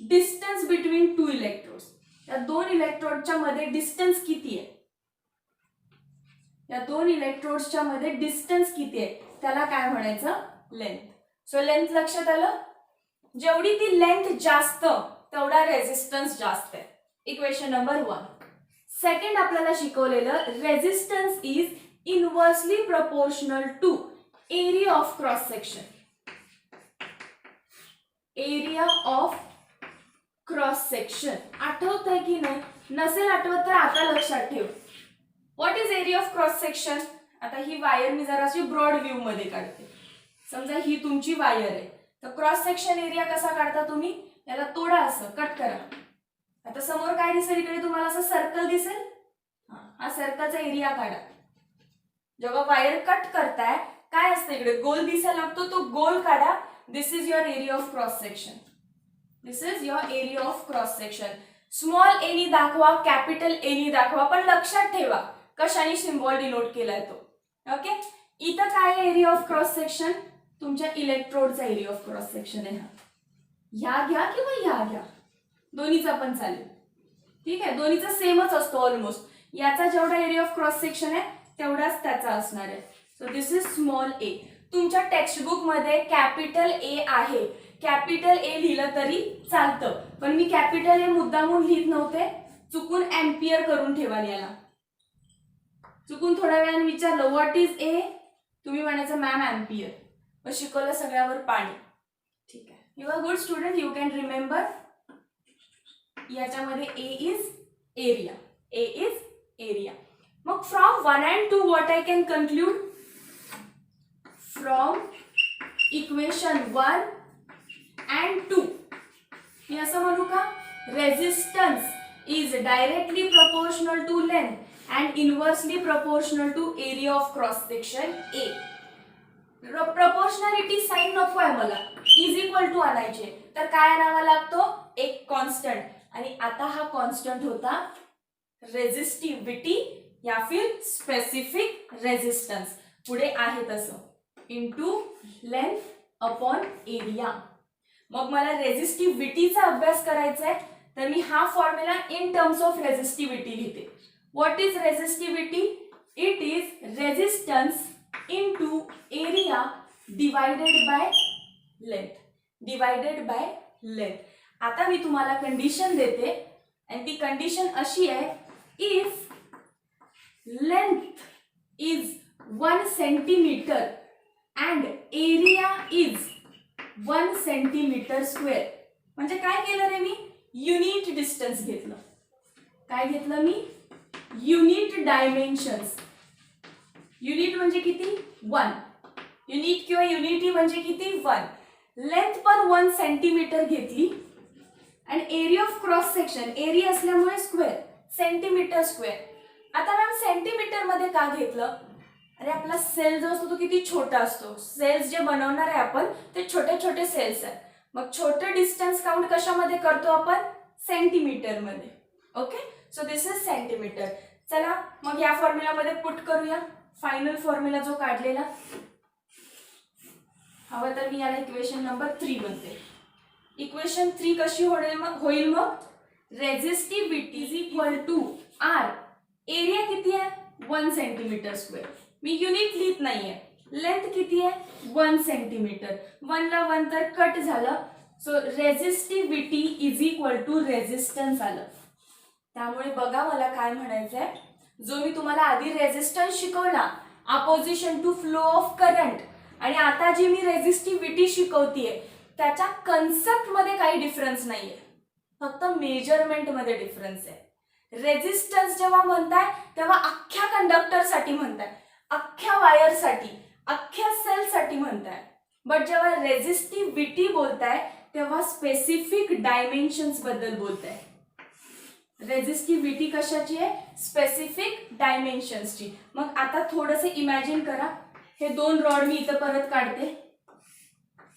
Distance between two electrodes. या दोन इलेक्ट्रोडच्या मध्ये डिस्टन्स किती आहे? या दोन इलेक्ट्रोड्सच्या मध्ये डिस्टन्स किती आहे त्याला काय म्हणायचं लेंथ. सो लेंथ लक्षात आलं. जेवढी ती लेंथ जास्त तेवढा रेझिस्टन्स जास्त आहे. Equation number 1. सेकंड आपल्याला शिकवलेलं resistance is inversely proportional to area of cross section. Area of cross section आठवतंय की नाही? नसेल आठवत तर आता लक्षात ठेव. What is area of cross section? आता ही वायर मी जराशी ब्रॉड व्ह्यू मध्ये काढते. समजा ही तुमची वायर आहे, तर क्रॉस सेक्शन एरिया कसा काढता तुम्ही? याला तोडा, असं कट करा. आता समोर काय दिसेल? इकडे तुम्हाला असं सर्कल दिसेल. हा सर्कलचा एरिया काढा. जेव्हा वायर कट करताय काय असतं? इकडे गोल दिसायला लागतो, तो गोल काढा. This is your area of cross section. This is your area of cross section. Small any दाखवा, कॅपिटल एनी दाखवा, पण लक्षात ठेवा कशाने सिम्बॉल डिनोट केलाय तो. ओके. इथं काय एरिया ऑफ क्रॉस सेक्शन? तुमच्या इलेक्ट्रोडचा एरिया ऑफ क्रॉस सेक्शन आहे. ह्या घ्या किंवा ह्या घ्या, दोन्हीचा पण चालेल. ठीक आहे, दोन्हीचा सेमच असतो ऑलमोस्ट. याचा जेवढा एरिया ऑफ क्रॉस सेक्शन आहे तेवढाच त्याचा असणार आहे. सो दिस इज स्मॉल ए. तुमच्या टेक्स्टबुक मध्ये कॅपिटल ए आहे. कॅपिटल ए लिहिलं तरी चालतं, पण मी कॅपिटल ए मुद्दामून लिहित नव्हते. चुकून एम्पियर करून ठेवाल याला. चुकून थोड्या वेळाने विचारलं व्हॉट इज ए, तुम्ही म्हणायचं मॅम एम्पियर. मग शिकवलं सगळ्यावर पाणी. ठीक आहे, you are good student, you can remember. याच्यामध्ये A is area. A is area. मग from 1 and 2 what I can conclude? From equation 1 and 2 मी असं म्हणू का? Resistance is directly proportional to length and inversely proportional to area of cross section A. Proportionality sign नको आहे मला, is equal to आणायचे. तर काय आणावा लागतो? एक कॉन्स्टंट. आणि आता हा कॉन्स्टंट होता रेझिस्टिव्हिटी या फिर स्पेसिफिक रेझिस्टन्स. पुढे आहे तसं इनटू लेंथ अपॉन एरिया. मग मला रेझिस्टिव्हिटीचा अभ्यास करायचा आहे, तर मी हा formula in terms of resistivity लिहिते. What is resistivity? It is resistance into area divided by length. Divided by length. आता मी तुम्हाला कंडिशन देते आणि ती कंडिशन अशी आहे, if length is 1 centimeter and area is 1 centimeter square. म्हणजे काय केलं रे मी? युनिट डिस्टन्स घेतलं. काय घेतलं मी? Unit dimensions. युनिट म्हणजे किती? 1. युनिट किंवा युनिटी म्हणजे किती? 1. लेंथ पण 1 सेंटीमीटर घेतली आणि area of cross section, area असल्यामुळे स्क्वेअर, सेंटीमीटर स्क्वेअर. आता मॅम सेंटीमीटर मध्ये का घेतलं? अरे आपला सेल जो असतो तो किती छोटा असतो. सेल्स जे बनवणार आहे आपण ते छोटे छोटे सेल्स आहेत. मग छोटे डिस्टन्स काउंट कशामध्ये करतो आपण? सेंटीमीटर मध्ये. Okay, so this is centimetre. चला मग या फॉर्म्युलामध्ये पुट करूया फायनल फॉर्म्युला जो काढलेला. हवं तर मी याला इक्वेशन नंबर 3 बनते. इक्वेशन 3 कशी होईल मग? Resistivity is equal to R. Area किती आहे? 1 सेंटीमीटर स्क्वेअर. मी युनिट लिहित नाहीये. लेंथ किती आहे? 1 सेंटीमीटर. 1 ला 1 तर कट झालं. So resistivity is equal to resistance आलं. त्यामुळे बघा मला काय म्हणायचंय, जो मी तुम्हाला आधी रेझिस्टन्स शिकवला opposition to flow of current, आणि आता जी मी रेझिस्टिव्हिटी शिकवतीये त्याच्या कन्सेप्ट मध्ये काही डिफरन्स नाहीये, फक्त मेजरमेंट मध्ये डिफरन्स आहे. रेझिस्टन्स जेव्हा म्हणताय तेव्हा अख्ख्या कंडक्टरसाठी म्हणताय, अख्ख्या वायरसाठी, अख्ख्या सेलसाठी म्हणताय. बट जेव्हा रेझिस्टिव्हिटी बोलताय तेव्हा स्पेसिफिक डायमेन्शन्स बद्दल बोलताय. रेझिस्टिव्हिटी कशाची आहे? स्पेसिफिक डायमेन्शन्सची. मग आता थोडंसं इमॅजिन करा, हे 2 रॉड मी इथं परत काढते.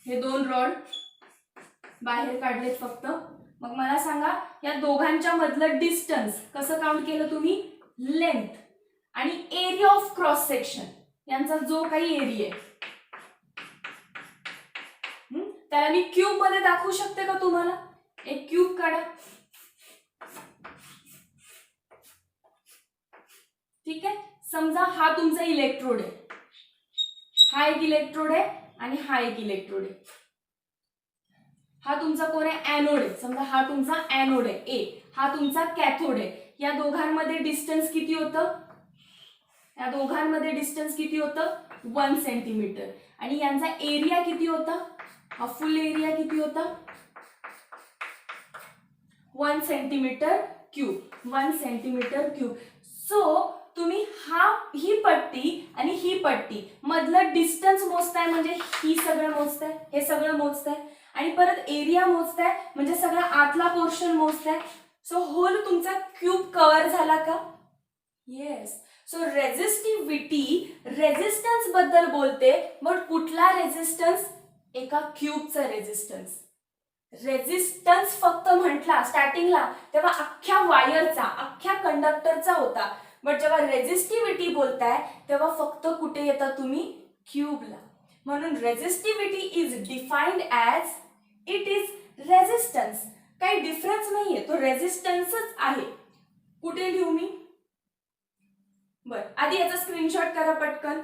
हे 2 रॉड बाहेर काढलेत फक्त. मग मला सांगा या दोघांच्या मधलं डिस्टन्स कसं काउंट केलं तुम्ही? लेंथ आणि एरिया ऑफ क्रॉस सेक्शन यांचा जो काही एरिया आहे त्याला मी क्यूब मध्ये दाखवू शकते का तुम्हाला? एक क्यूब काढा. ठीक आहे, समजा हा तुमचा इलेक्ट्रोड आहे, हा एक इलेक्ट्रोड आहे आणि हा एक इलेक्ट्रोड आहे. हा तुमचा कोण आहे, एनोड आहे. समजा हा तुमचा एनोड आहे ए, हा तुमचा कॅथोड आहे. या दोघांमध्ये डिस्टन्स किती होतं, या दोघांमध्ये डिस्टन्स किती होतं, 1 सेंटीमीटर. आणि यांचा एरिया किती होता, हा फुल एरिया किती होता, 1 centimetre cube, 1 centimetre cube. So तुम्ही ही पट्टी आणि ही पट्टी मधलं डिस्टन्स मोजताय, म्हणजे ही सगळं मोजताय, हे सगळं मोजताय, आणि परत एरिया मोजताय, म्हणजे सगळा आतला पोर्शन मोजताय. सो होल तुमचा क्यूब कव्हर झाला का, येस. सो रेझिस्टिव्हिटी रेझिस्टन्स बद्दल बोलते, बट कुठला रेझिस्टन्स, एका क्यूबचा रेझिस्टन्स. रेझिस्टन्स फक्त म्हटला स्टार्टिंगला तेव्हा अख्ख्या वायरचा, अख्ख्या कंडक्टरचा होता, बट जेव्हा रेझिस्टिव्हिटी बोलताय तेव्हा फक्त कुठे येता तुम्ही, क्यूबला. म्हणून resistivity is defined as it is resistance. काही डिफरन्स नाहीये, तो रेझिस्टन्सच आहे. कुठे लिहू मी, बर आधी याचा स्क्रीनशॉट करा पटकन.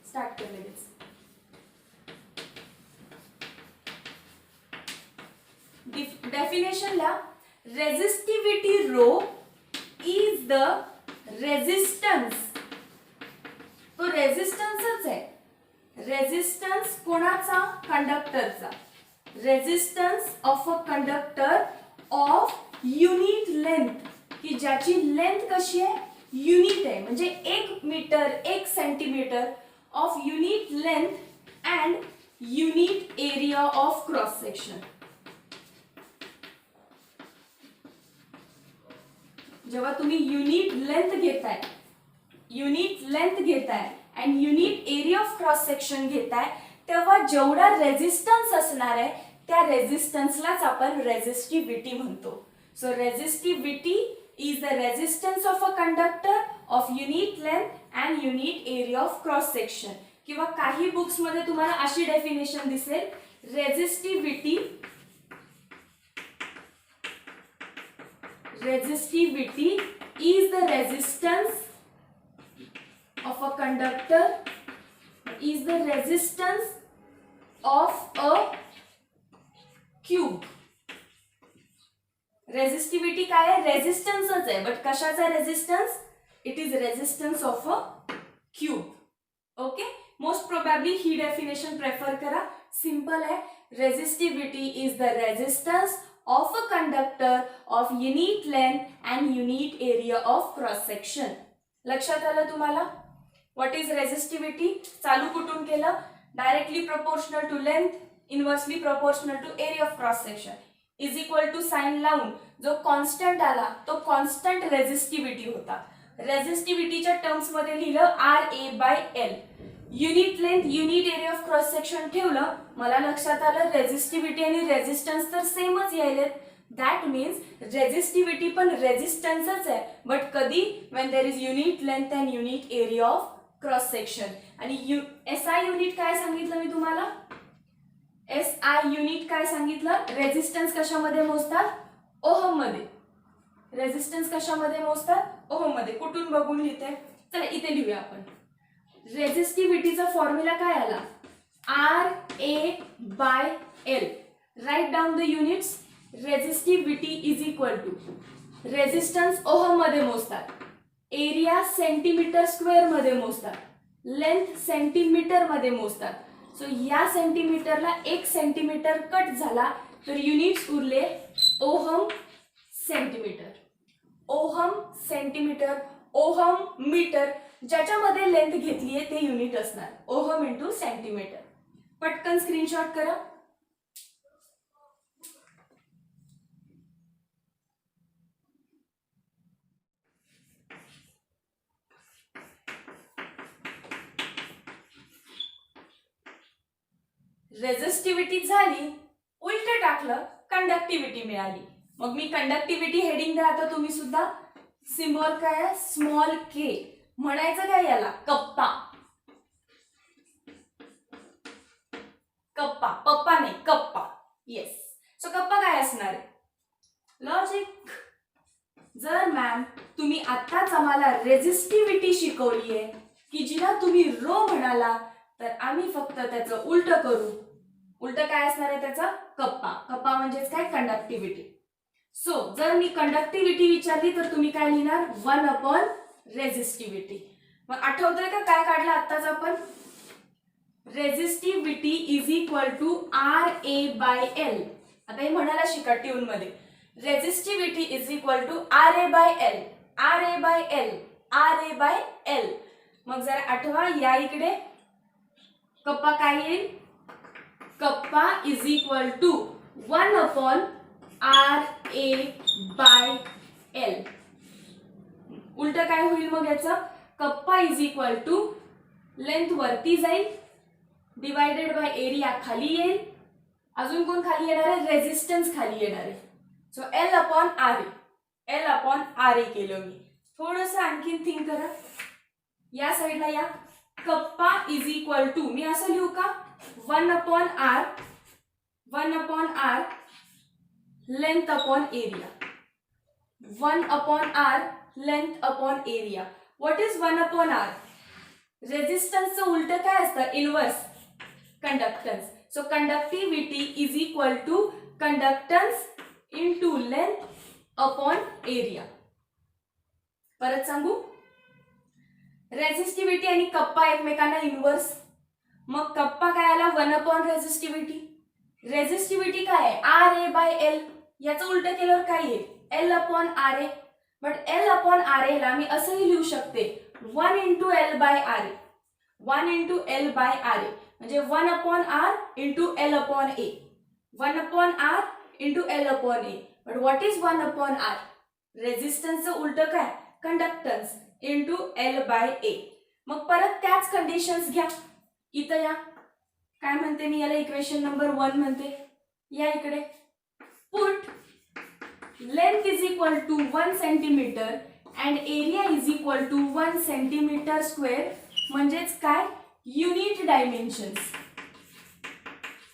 स्टार्ट कर लगेच. डेफिनेशनला resistivity rho is the resistance, तो रेझिस्टन्सच आहे. रेझिस्टन्स कोणाचा, कंडक्टरचा. Resistance of a conductor of unit length, की ज्याची लेंथ कशी आहे, युनिट आहे, म्हणजे 1 metre 1 centimetre of unit length and unit area of cross section. जेव्हा तुम्ही युनिट लेंथ घेताय and unit area of cross section घेताय, तेव्हा जेवढा रेझिस्टन्स असणार आहे त्या रेझिस्टन्सलाच आपण रेझिस्टिव्हिटी म्हणतो. So resistivity is the resistance of a conductor of unit length and unit area of cross section. किंवा काही बुक्स मध्ये तुम्हाला अशी डेफिनेशन दिसेल, resistivity is the resistance of a conductor, is the resistance of a cube. Resistivity काय आहे, रेझिस्टन्सच आहे, but कशाचा resistance, it is resistance of a cube. Okay, most probably he definition prefer करा, सिंपल आहे. Resistivity is the resistance of a conductor of unit length and unit area of cross section. लक्षात आलं तुम्हाला, what is resistivity? चालू कुठून केलं, directly proportional to length, inversely proportional to area of cross section, is equal to sign लावून जो constant आला तो कॉन्स्टंट रेझिस्टिव्हिटी होता. रेझिस्टिव्हिटीच्या टर्म्स मध्ये लिहिलं RA/L. Unit length unit area of cross section ठेवलं, मला लक्षात आलं रेझिस्टिव्हिटी आणि रेझिस्टन्स तर सेमच यायलेत. दॅट मीन्स रेझिस्टिव्हिटी पण रेझिस्टन्सच आहे, बट कधी, when there is unit length and unit area of cross section. आणि SI युनिट काय सांगितलं मी तुम्हाला, SI युनिट काय सांगितलं, रेझिस्टन्स कशामध्ये मोजतात, ओहम मध्ये. रेझिस्टन्स कशामध्ये मोजतात, ओहम मध्ये. कुठून बघून लिहिते, चला इथे लिहूया आपण. रेझिस्टिव्हिटीचा फॉर्म्युला काय आला, RA/L. Write down the units. Resistivity is equal to, resistance ohm मध्ये मोजतात, एरिया सेंटीमीटर स्क्वेअर मध्ये मोजतात, लेंथ सेंटीमीटर मध्ये मोजतात. सो या सेंटीमीटरला 1 सेंटीमीटर कट झाला तर युनिट्स उरले ohm centimetre, ohm centimetre, ohm metre. ज्याच्यामध्ये लेंथ घेतलीये ते युनिट असणार, ओहम इंटू सेंटीमीटर. पटकन स्क्रीनशॉट करा. रेझिस्टिव्हिटी झाली, उलट टाकलं कंडक्टिव्हिटी मिळाली. मग मी कंडक्टिव्हिटी हेडिंग द्या, आता तुम्ही सुद्धा. सिम्बॉल काय आहे, स्मॉल के. म्हणायचं काय याला, कप्पा. कप्पा, पप्पा नाही, कप्पा. येस. सो कप्पा काय असणार आहे? लॉजिक. जर मॅम तुम्ही आत्ताच आम्हाला रेझिस्टिव्हिटी शिकवली आहे की जिला तुम्ही रो म्हणाला, तर आम्ही फक्त त्याचं उलट करू. उलट काय असणार आहे त्याचं? कप्पा. कप्पा म्हणजेच काय? कंडक्टिव्हिटी. सो जर मी कंडक्टिव्हिटी विचारली तर तुम्ही काय लिहिणार? 1 अपॉन रेझिस्टिव्हिटी. मग आठवतंय का काय काढलं आत्ताच आपण? Resistivity is equal to RA/L. आता हे म्हणायला शिका ट्यून मध्ये. Resistivity is equal to RA/L. RA/L. RA/L. मग जरा आठवा, या इकडे कप्पा काय येईल? Kappa is equal to 1 upon RA/L. उलट काय होईल मग याचं? कप्पा इज इक्वल टू लेंथ वरती जाईल डिवायडेड बाय एरिया खाली येईल. अजून कोण खाली येणार आहे? रेझिस्टन्स खाली येणार आहे. So L upon RA. L upon RA केलं मी. थोडंसं आणखीन थिंक करा. या साईडला या. कप्पा इज इक्वल टू मी असं लिहू का? 1 upon R. 1 upon R length upon area. 1 upon R length upon area. What is 1 upon R? रेझिस्टन्सचं उलट काय असतं? Inverse. Conductance. So conductivity is equal to conductance into length upon area. परत सांगू, resistivity आणि कप्पा एकमेकांना इनवर्स. मग कप्पा काय आला? 1 अपॉन रेझिस्टिव्हिटी. रेझिस्टिव्हिटी काय आहे? RA/L. याचं उलट केल्यावर काय येईल? L upon RA. But L upon RA ला मी असंही लिहू शकते 1 इंटू L/RA. 1 इंटू L/RA म्हणजे 1 upon R into L upon A. 1 upon R into L upon A. But what is 1 upon R? रेझिस्टन्सचं उलट काय? Conductance into L/A. मग परत त्याच कंडिशन्स घ्या. इथं या. काय म्हणते मी याला? इक्वेशन नंबर 1 म्हणते. या इकडे. Put length is equal to 1 centimetre and area is equal to 1 centimetre square. म्हणजेच काय? Unit dimensions.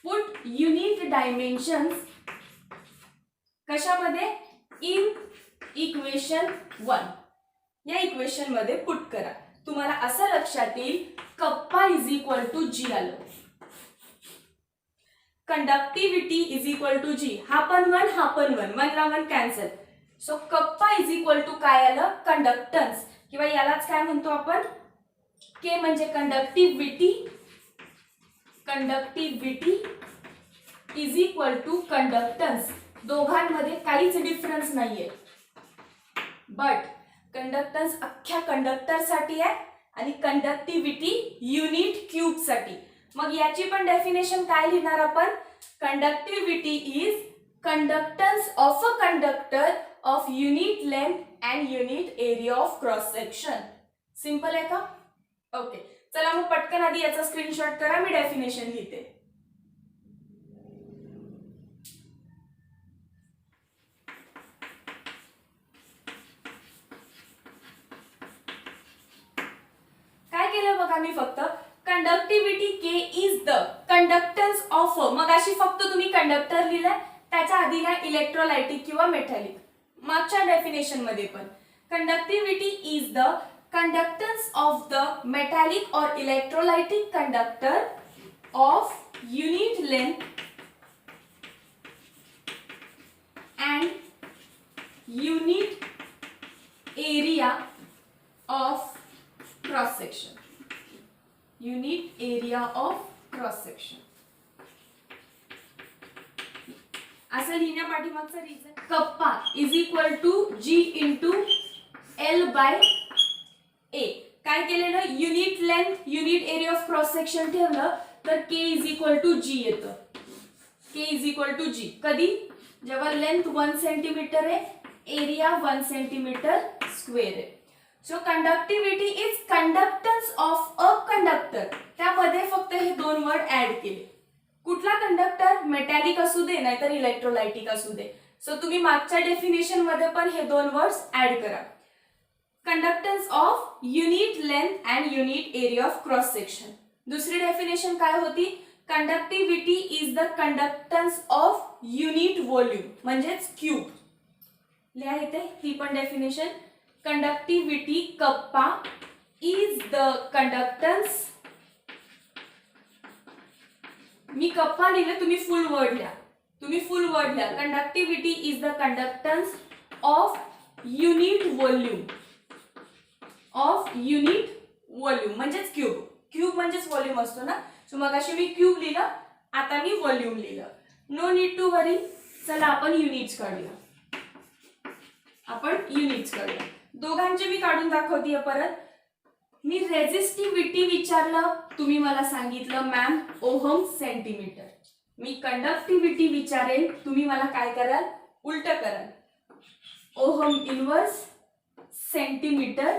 Put unit dimensions कशामध्ये? In equation 1. या इक्वेशन मध्ये पुट करा. तुम्हाला असं लक्षात येईल kappa is equal to G आलं. Conductivity is equal to G. हा पण 1, हा पण 1. 1 ला 1 cancel. So kappa is equal to काय आलं? कंडक्टन्स. किंवा यालाच काय म्हणतो आपण? K म्हणजे conductivity. Conductivity is equal to conductance. दोघांमध्ये काहीच डिफरन्स नाहीये. बट कंडक्टन्स अख्ख्या कंडक्टर साठी आहे आणि कंडक्टिव्हिटी युनिट क्यूब साठी. मग याची पण डेफिनेशन काय लिहिणार आपण? Conductivity is conductance of a conductor of unit length and unit area of cross section. Simple आहे का? ओके. चला मग पटकन आधी याचा स्क्रीनशॉट करा. मी डेफिनेशन लिहिते. काय केलं बघा मी फक्त conductivity K is the conductance of. मग अशी फक्त तुम्ही कंडक्टर लिहिलंय. त्याच्या आधी ना इलेक्ट्रोलायटिक किंवा मेटॅलिक. मागच्या डेफिनेशन मध्ये पण conductivity is the conductance of the metallic or electrolytic conductor of unit length and unit area of cross section. Unit area of cross section. असं लिहिण्या पाठीमागचा reason kappa is equal to G into L/A. काय केलेलं? Unit length unit area of cross section ठेवलं तर K is equal to G येतं. K is equal to G कधी? जेव्हा लेंथ 1 सेंटीमीटर आहे, एरिया 1 सेंटीमीटर स्क्वेअर आहे. So conductivity is conductance of a conductor. त्यामध्ये फक्त हे 2 वर्ड ऍड केले. कुठला कंडक्टर? मेटॅलिक असू दे नाहीतर इलेक्ट्रोलायटिक असू दे. सो तुम्ही मागच्या डेफिनेशन मध्ये पण हे 2 वर्ड्स ऍड करा. Conductance of unit length and unit area of cross section. दुसरी डेफिनेशन काय होती? Conductivity is the conductance of unit volume म्हणजेच क्यूब. लिहा इथे ही पण डेफिनेशन. कंडक्टिव्हिटी कप्पा इज द कंडक्टन्स. मी कप्पा लिहिले, तुम्ही फुल वर्ड लिहा. Conductivity is the conductance of unit volume. म्हणजेच क्यूब. क्यूब म्हणजेच व्हॉल्यूम असतो ना. सो मग अशी मी क्यूब लिहिलं, आता मी व्हॉल्यूम लिहिलं. नो नीड टू वरी. चला आपण युनिट्स काढूया. दोघांचे मी काढून दाखवतीये परत. मी रेझिस्टिव्हिटी विचारलं, तुम्ही मला सांगितलं मॅम ओहम सेंटीमीटर. मी कंडक्टिव्हिटी विचारेल, तुम्ही मला काय कराल, उलट कराल. Ohm inverse, centimetre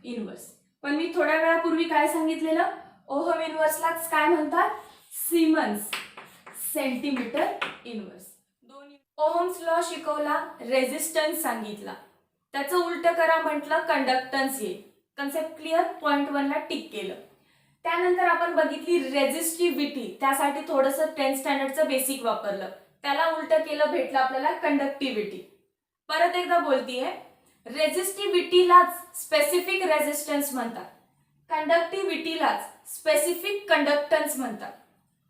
inverse. पण मी थोड्या वेळापूर्वी काय सांगितलेलं, ओहम इनवर्सलाच काय म्हणतात, siemens. Centimetre inverse. Ohm's law शिकवला, रेझिस्टन्स सांगितला, त्याचं उलट करा म्हटलं, कंडक्टन्स येईल. Concept clear. पॉइंट 1 ला टिक केलं. त्यानंतर आपण बघितली रेझिस्टिव्हिटी. त्यासाठी थोडंसं 10th स्टँडर्डचं बेसिक वापरलं, त्याला उलट केलं, भेटलं आपल्याला कंडक्टिव्हिटी. परत एकदा बोलतीये, रेझिस्टिव्हिटीलाच स्पेसिफिक रेझिस्टन्स म्हणतात, कंडक्टिव्हिटीलाच स्पेसिफिक कंडक्टन्स म्हणतात.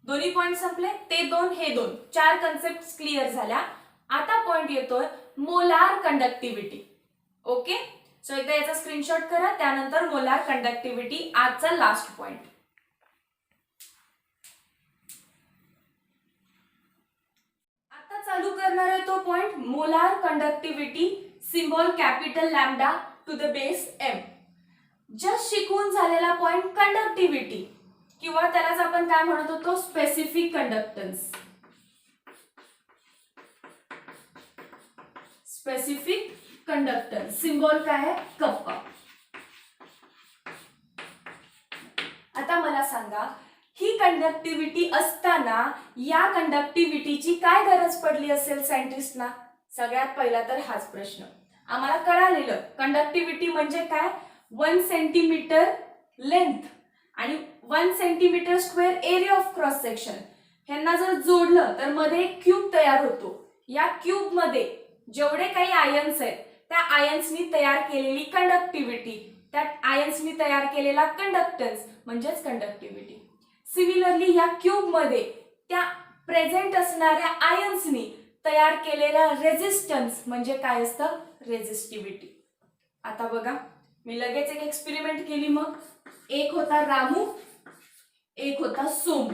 दोन्ही पॉइंट संपले. ते 2 हे 2, 4 कन्सेप्ट क्लिअर झाल्या. आता पॉइंट येतोय मोलार कंडक्टिव्हिटी. ओके. सो एकदा याचा स्क्रीनशॉट करा, त्यानंतर मोलार कंडक्टिव्हिटी, आजचा लास्ट पॉइंट. आता चालू करणार आहे तो point molar conductivity, symbol capital lambda to the base m. Just शिकवून झालेला पॉइंट कंडक्टिव्हिटी, किंवा त्यालाच आपण काय म्हणत होतो, specific conductance. Specific conductance, symbol काय आहे, कप्पा. आता मला सांगा, ही कंडक्टिव्हिटी असताना या कंडक्टिव्हिटीची काय गरज पडली असेल सायंटिस्टना. सगळ्यात पहिला तर हाच प्रश्न. आम्हाला कळालेलं कंडक्टिव्हिटी म्हणजे काय, 1 सेंटीमीटर लेंथ आणि 1 centimetre square area of cross section. ह्यांना जर जोडलं तर मध्ये एक क्यूब तयार होतो. या क्यूब मध्ये जेवढे काही आयन्स आहेत, त्या आयन्सनी तयार केलेली कंडक्टिव्हिटी, त्या आयन्सनी तयार केलेला कंडक्टन्स म्हणजेच कंडक्टिव्हिटी. सिमिलरली या क्यूब मध्ये त्या प्रेझेंट असणाऱ्या आयन्सनी तयार केलेला रेझिस्टन्स म्हणजे काय असतं, रेझिस्टिव्हिटी. आता बघा, मी लगेच एक एक्सपेरिमेंट केली. मग एक होता रामू, एक होता सोमू.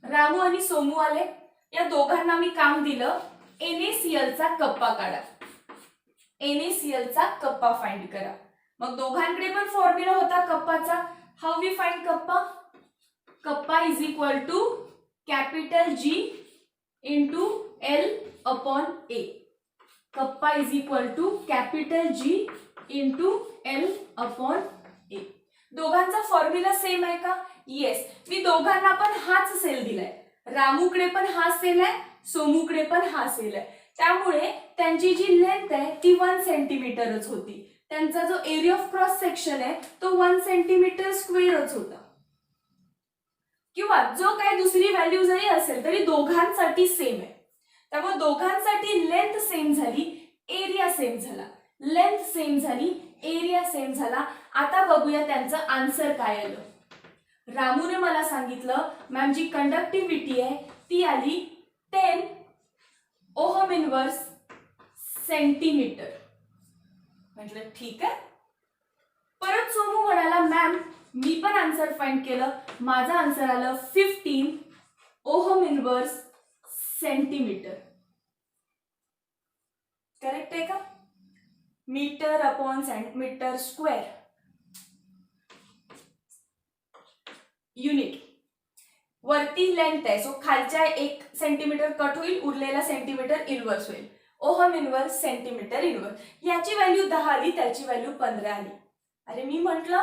रामू आणि सोमू आले. या दोघांना मी काम दिलं, NaCl चा कप्पा काढा. NaCl चा कप्पा फाइंड करा. मग दोघांकडे पण फॉर्म्युला होता कप्पाचा. How we find kappa. Kappa is equal to capital G into L upon A. Kappa is equal to capital G into L upon A. दोघांचा फॉर्म्युला सेम आहे का. येस. मी दोघांना पण हाच सेल दिलाय. रामूकडे पण हा सेल आहे, सोमूकडे पण हा सेल आहे. त्यामुळे त्यांची जी लेंथ आहे ती 1 सेंटीमीटरच होती. त्यांचा जो एरिया ऑफ क्रॉस सेक्शन आहे तो 1 सेंटीमीटर स्क्वेअरच होता. किंवा जो काही दुसरी व्हॅल्यू जरी असेल तरी दोघांसाठी सेम आहे. त्यामुळे दोघांसाठी लेंथ सेम झाली, एरिया सेम झाला. लेंथ सेम झाली, एरिया सेम झाला. आता बघूया त्यांचं आन्सर काय आलं. रामूने मला सांगितलं मॅम जी कंडक्टिव्हिटी आहे ती आली 10 ओहम इनवर्स सेंटीमीटर. म्हटलं ठीक आहे. परत सोमू म्हणाला मॅम मी पण आन्सर फाइंड केलं, माझं आन्सर आलं 15 ओहम इनवर्स सेंटीमीटर. करेक्ट आहे का. Metre upon centimetre square unit. वरती लेंथ आहे, सो खालच्या 1 सेंटीमीटर कट होईल, उरलेला सेंटीमीटर इनवर्स होईल. Ohm inverse centimetre inverse. याची व्हॅल्यू 10 आली, त्याची व्हॅल्यू 15 आली. अरे मी म्हंटल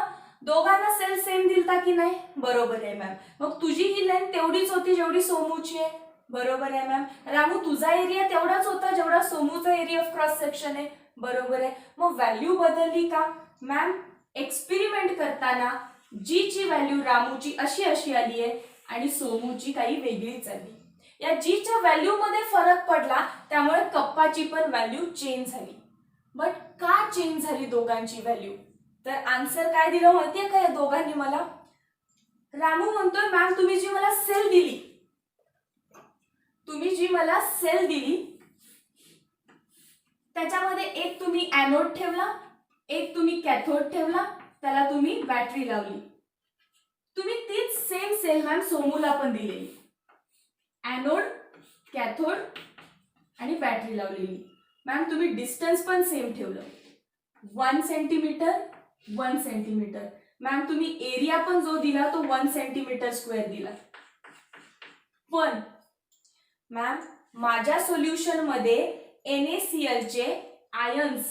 दोघांना सेल सेम दिलता की नाही. बरोबर आहे मॅम. मग तुझी ही लेंथ तेवढीच होती जेवढी सोमूची आहे. बरोबर आहे मॅम. रामू तुझा एरिया तेवढाच होता जेवढा सोमूचा एरिया ऑफ क्रॉस सेक्शन आहे. बरोबर आहे. मग व्हॅल्यू बदलली का. मॅम एक्सपेरिमेंट करताना जी ची व्हॅल्यू रामूची अशी अशी आली आहे आणि सोमूची काही वेगळीच आली. या जी च्या व्हॅल्यू मध्ये फरक पडला त्यामुळे कप्पाची पण व्हॅल्यू चेंज झाली. बट का चेंज झाली दोघांची व्हॅल्यू? तर आन्सर काय दिलं माहितीये का या दोघांनी मला? रामू म्हणतोय मॅम तुम्ही जी मला सेल दिली, त्याच्यामध्ये एक तुम्ही एनोड ठेवला, एक तुम्ही कॅथोड ठेवला, त्याला तुम्ही बॅटरी लावली. तुम्ही तीच सेम सेल मॅम सोमूला पण दिलेली, एनोड, कॅथोड आणि बॅटरी लावलेली. मॅम तुम्ही डिस्टन्स पण सेम ठेवलं, 1 सेंटीमीटर 1 सेंटीमीटर. मॅम तुम्ही एरिया पण जो दिला तो 1 सेंटीमीटर स्क्वेअर दिला. पण मॅम माझ्या सोल्युशन मध्ये NaCl चे आयन्स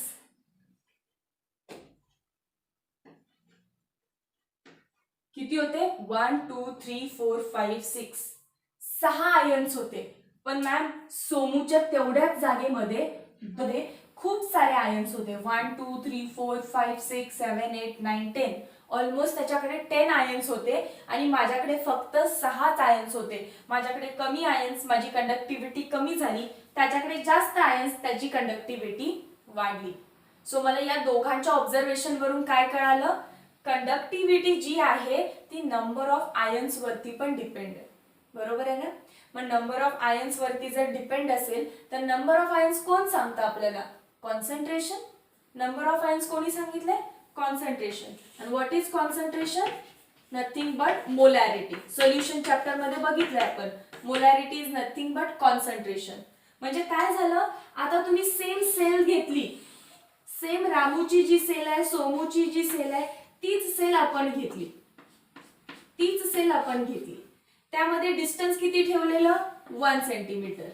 किती होते? 1 2 3 4 5 6 6 आयन्स होते. पण मॅम सोमूच्या तेवढ्याच जागेमध्ये खूप सारे आयन्स होते. 1 2 3 4 5 6 7 8 9 10. ऑलमोस्ट त्याच्याकडे 10 आयन्स होते आणि माझ्याकडे फक्त 6च आयन्स होते. माझ्याकडे कमी आयन्स, माझी कंडक्टिव्हिटी कमी झाली. त्याच्याकडे जास्त आयन्स, त्याची कंडक्टिव्हिटी वाढली. सो मला या दोघांच्या ऑब्झर्वेशन वरून काय कळालं? कंडक्टिव्हिटी जी आहे ती नंबर ऑफ आयन्स वरती पण डिपेंड आहे. बरोबर आहे ना? मग नंबर ऑफ आयन्स वरती जर डिपेंड असेल तर नंबर ऑफ आयन्स कोण सांगतं आपल्याला? कॉन्सन्ट्रेशन. नंबर ऑफ आयन्स कोणी सांगितलंय? कॉन्सन्ट्रेशन. आणि what is concentration? Nothing but molarity. Solution chapter मध्ये बघितलंय आपण. Molarity is nothing but concentration. म्हणजे काय झालं? आता तुम्ही सेम सेल घेतली, सेम रामूची जी सेल आहे, सोमूची जी सेल आहे, तीच सेल आपण घेतली, त्यामध्ये डिस्टन्स किती ठेवलेलं? 1 centimetre.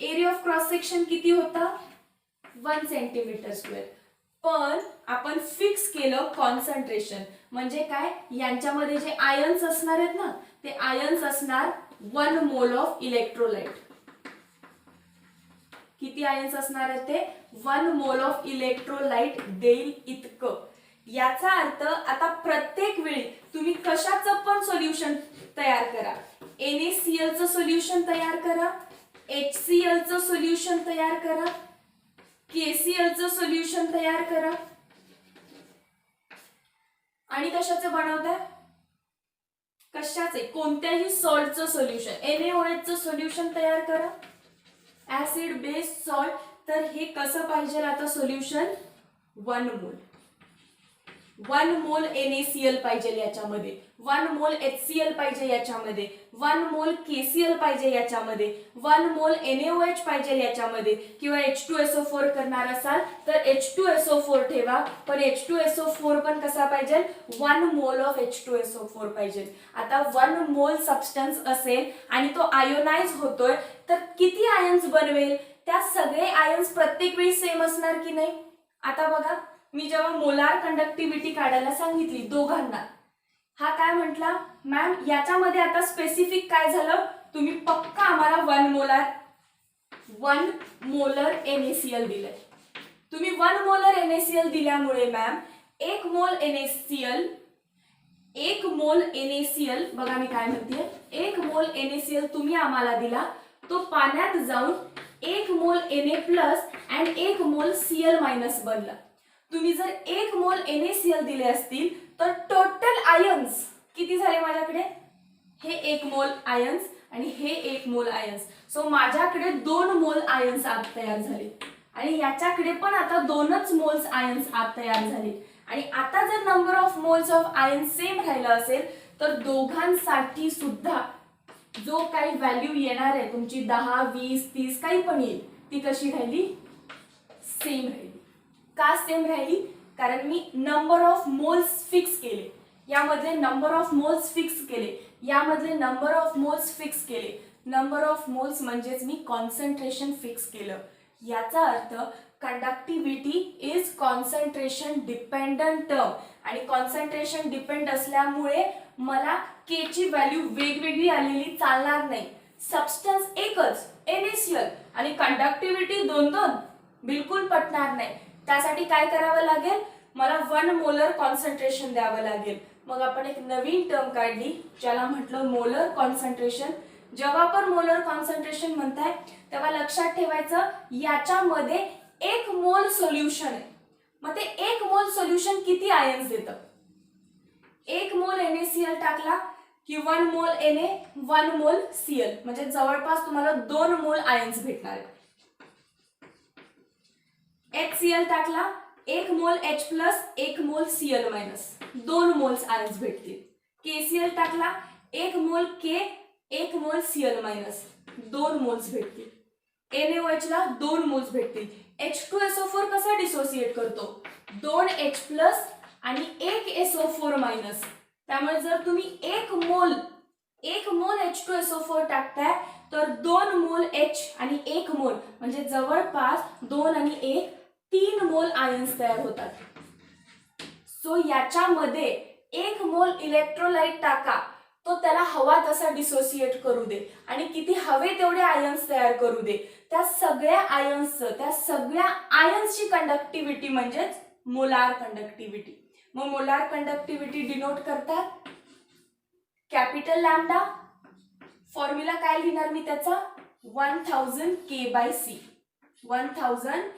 Area of cross section किती होता? 1 सेंटीमीटर स्क्वेअर. पण आपण फिक्स केलं कॉन्सन्ट्रेशन. म्हणजे काय? यांच्यामध्ये जे आयन्स असणार आहेत ना, ते आयन्स असणार 1 मोल ऑफ इलेक्ट्रोलाइट. किती आयन्स असणार आहेत ते? 1 मोल ऑफ इलेक्ट्रोलाइट देईल इतकं. याचा अर्थ आता प्रत्येक वेळी तुम्ही कशाचं पण सोल्युशन तयार करा, NaCl चं सोल्युशन तयार करा, HCl चं सोल्युशन तयार करा, KCl चं सोल्युशन तयार करा, आणि कशाचे बनवताय? कशाचे? कोणत्याही सॉल्टचं सोल्युशन, NaOH चं सोल्युशन तयार करा, ऍसिड बेस सॉल्ट. तर हे कसं पाहिजे आता सोल्युशन? 1 मोल. 1 मोल NaCl पाहिजे याच्यामध्ये, 1 मोल HCl पाहिजे याच्यामध्ये, 1 मोल KCl पाहिजे याच्यामध्ये, 1 मोल NaOH पाहिजे याच्यामध्ये. किंवा H2SO4 करणार असाल तर H2SO4 ठेवा, पण H2SO4 पण कसा पाहिजे? 1 मोल ऑफ H2SO4 पाहिजे. आता 1 मोल सबस्टन्स असेल आणि तो आयोनाइज होतोय तर किती आयन्स बनवेल? त्या सगळे आयन्स प्रत्येक वेळी सेम असणार की नाही? आता बघा, मी जेव्हा मोलार कंडक्टिव्हिटी काढायला सांगितली दोघांना, हा काय म्हटला? मॅम याच्यामध्ये आता स्पेसिफिक काय झालं? तुम्ही पक्का आम्हाला 1 मोलर NaCl दिलंय. तुम्ही 1 मोलर NaCl दिल्यामुळे मॅम 1 मोल NaCl बघा मी काय म्हणते, 1 मोल NaCl तुम्ही आम्हाला दिला, तो पाण्यात जाऊन 1 मोल Na+ आणि 1 मोल Cl- बनला. तुम्ही जर 1 मोल NaCl दिले असतील तर टोटल आयन्स किती झाले माझ्याकडे? हे 1 मोल आयन्स आणि हे 1 मोल आयन्स. सो माझ्याकडे 2 मोल आयन्स आत तयार झाले आणि याच्याकडे पण आता 2च मोल्स आयन्स आत तयार झाले. आणि आता जर number of moles of ions same राहिला असेल तर दोघांसाठी सुद्धा जो काही व्हॅल्यू येणार आहे तुमची 10 20 30 काही पण येईल, ती कशी राहिली? सेम राहिली. का सेम राहिली? कारण मी नंबर ऑफ मोल्स फिक्स केले, यामधले नंबर ऑफ मोल्स फिक्स केले, यामधले नंबर ऑफ मोल्स फिक्स केले. नंबर ऑफ मोल्स म्हणजेच मी कॉन्सन्ट्रेशन फिक्स केलं. याचा अर्थ conductivity is concentration dependent term. आणि कॉन्सन्ट्रेशन डिपेंड असल्यामुळे मला K ची व्हॅल्यू वेगवेगळी आलेली चालणार नाही. सबस्टन्स एकच NaCl आणि कंडक्टिव्हिटी 2 बिलकुल पटणार नाही. त्यासाठी काय करावं लागेल? मला 1 मोलर कॉन्सन्ट्रेशन द्यावं लागेल. मग आपण एक नवीन टर्म काढली ज्याला म्हटलं मोलर कॉन्सन्ट्रेशन. जेव्हा पण मोलर कॉन्सन्ट्रेशन म्हणताय तेव्हा लक्षात ठेवायचं याच्यामध्ये 1 मोल सोल्युशन आहे. मग ते 1 मोल सोल्युशन किती आयन्स देतं? 1 मोल NaCl टाकला की 1 मोल Na 1 मोल Cl म्हणजे जवळपास तुम्हाला 2 मोल आयन्स भेटणार आहेत. HCl टाकला 1 मोल H प्लस 1 मोल Cl मायनस 2 मोल्स आयन्स भेटतील. KCl टाकला 1 मोल K 1 मोल Cl मायनस 2 मोल्स भेटतील. NaOH ला 2 मोल्स भेटतील. H2SO4 कसा डिसोसिएट करतो? 2 H प्लस आणि 1 SO4 मायनस. त्यामुळे जर तुम्ही 1 मोल H2SO4 टाकताय तर 2 मोल H आणि 1 मोल म्हणजे जवळपास 2 आणि 1 3 मोल आयन्स तयार होतात. सो याच्यामध्ये 1 मोल इलेक्ट्रोलाइट टाका, तो त्याला हवा तसा डिसोसिएट करू दे आणि किती हवे तेवढे आयन्स तयार करू दे. त्या सगळ्या आयन्सची कंडक्टिव्हिटी म्हणजेच मोलार कंडक्टिव्हिटी. मग मोलार कंडक्टिव्हिटी डिनोट करतात कॅपिटल लॅम्डा. फॉर्म्युला काय लिहिणार मी त्याचा? 1000 K/C. 1000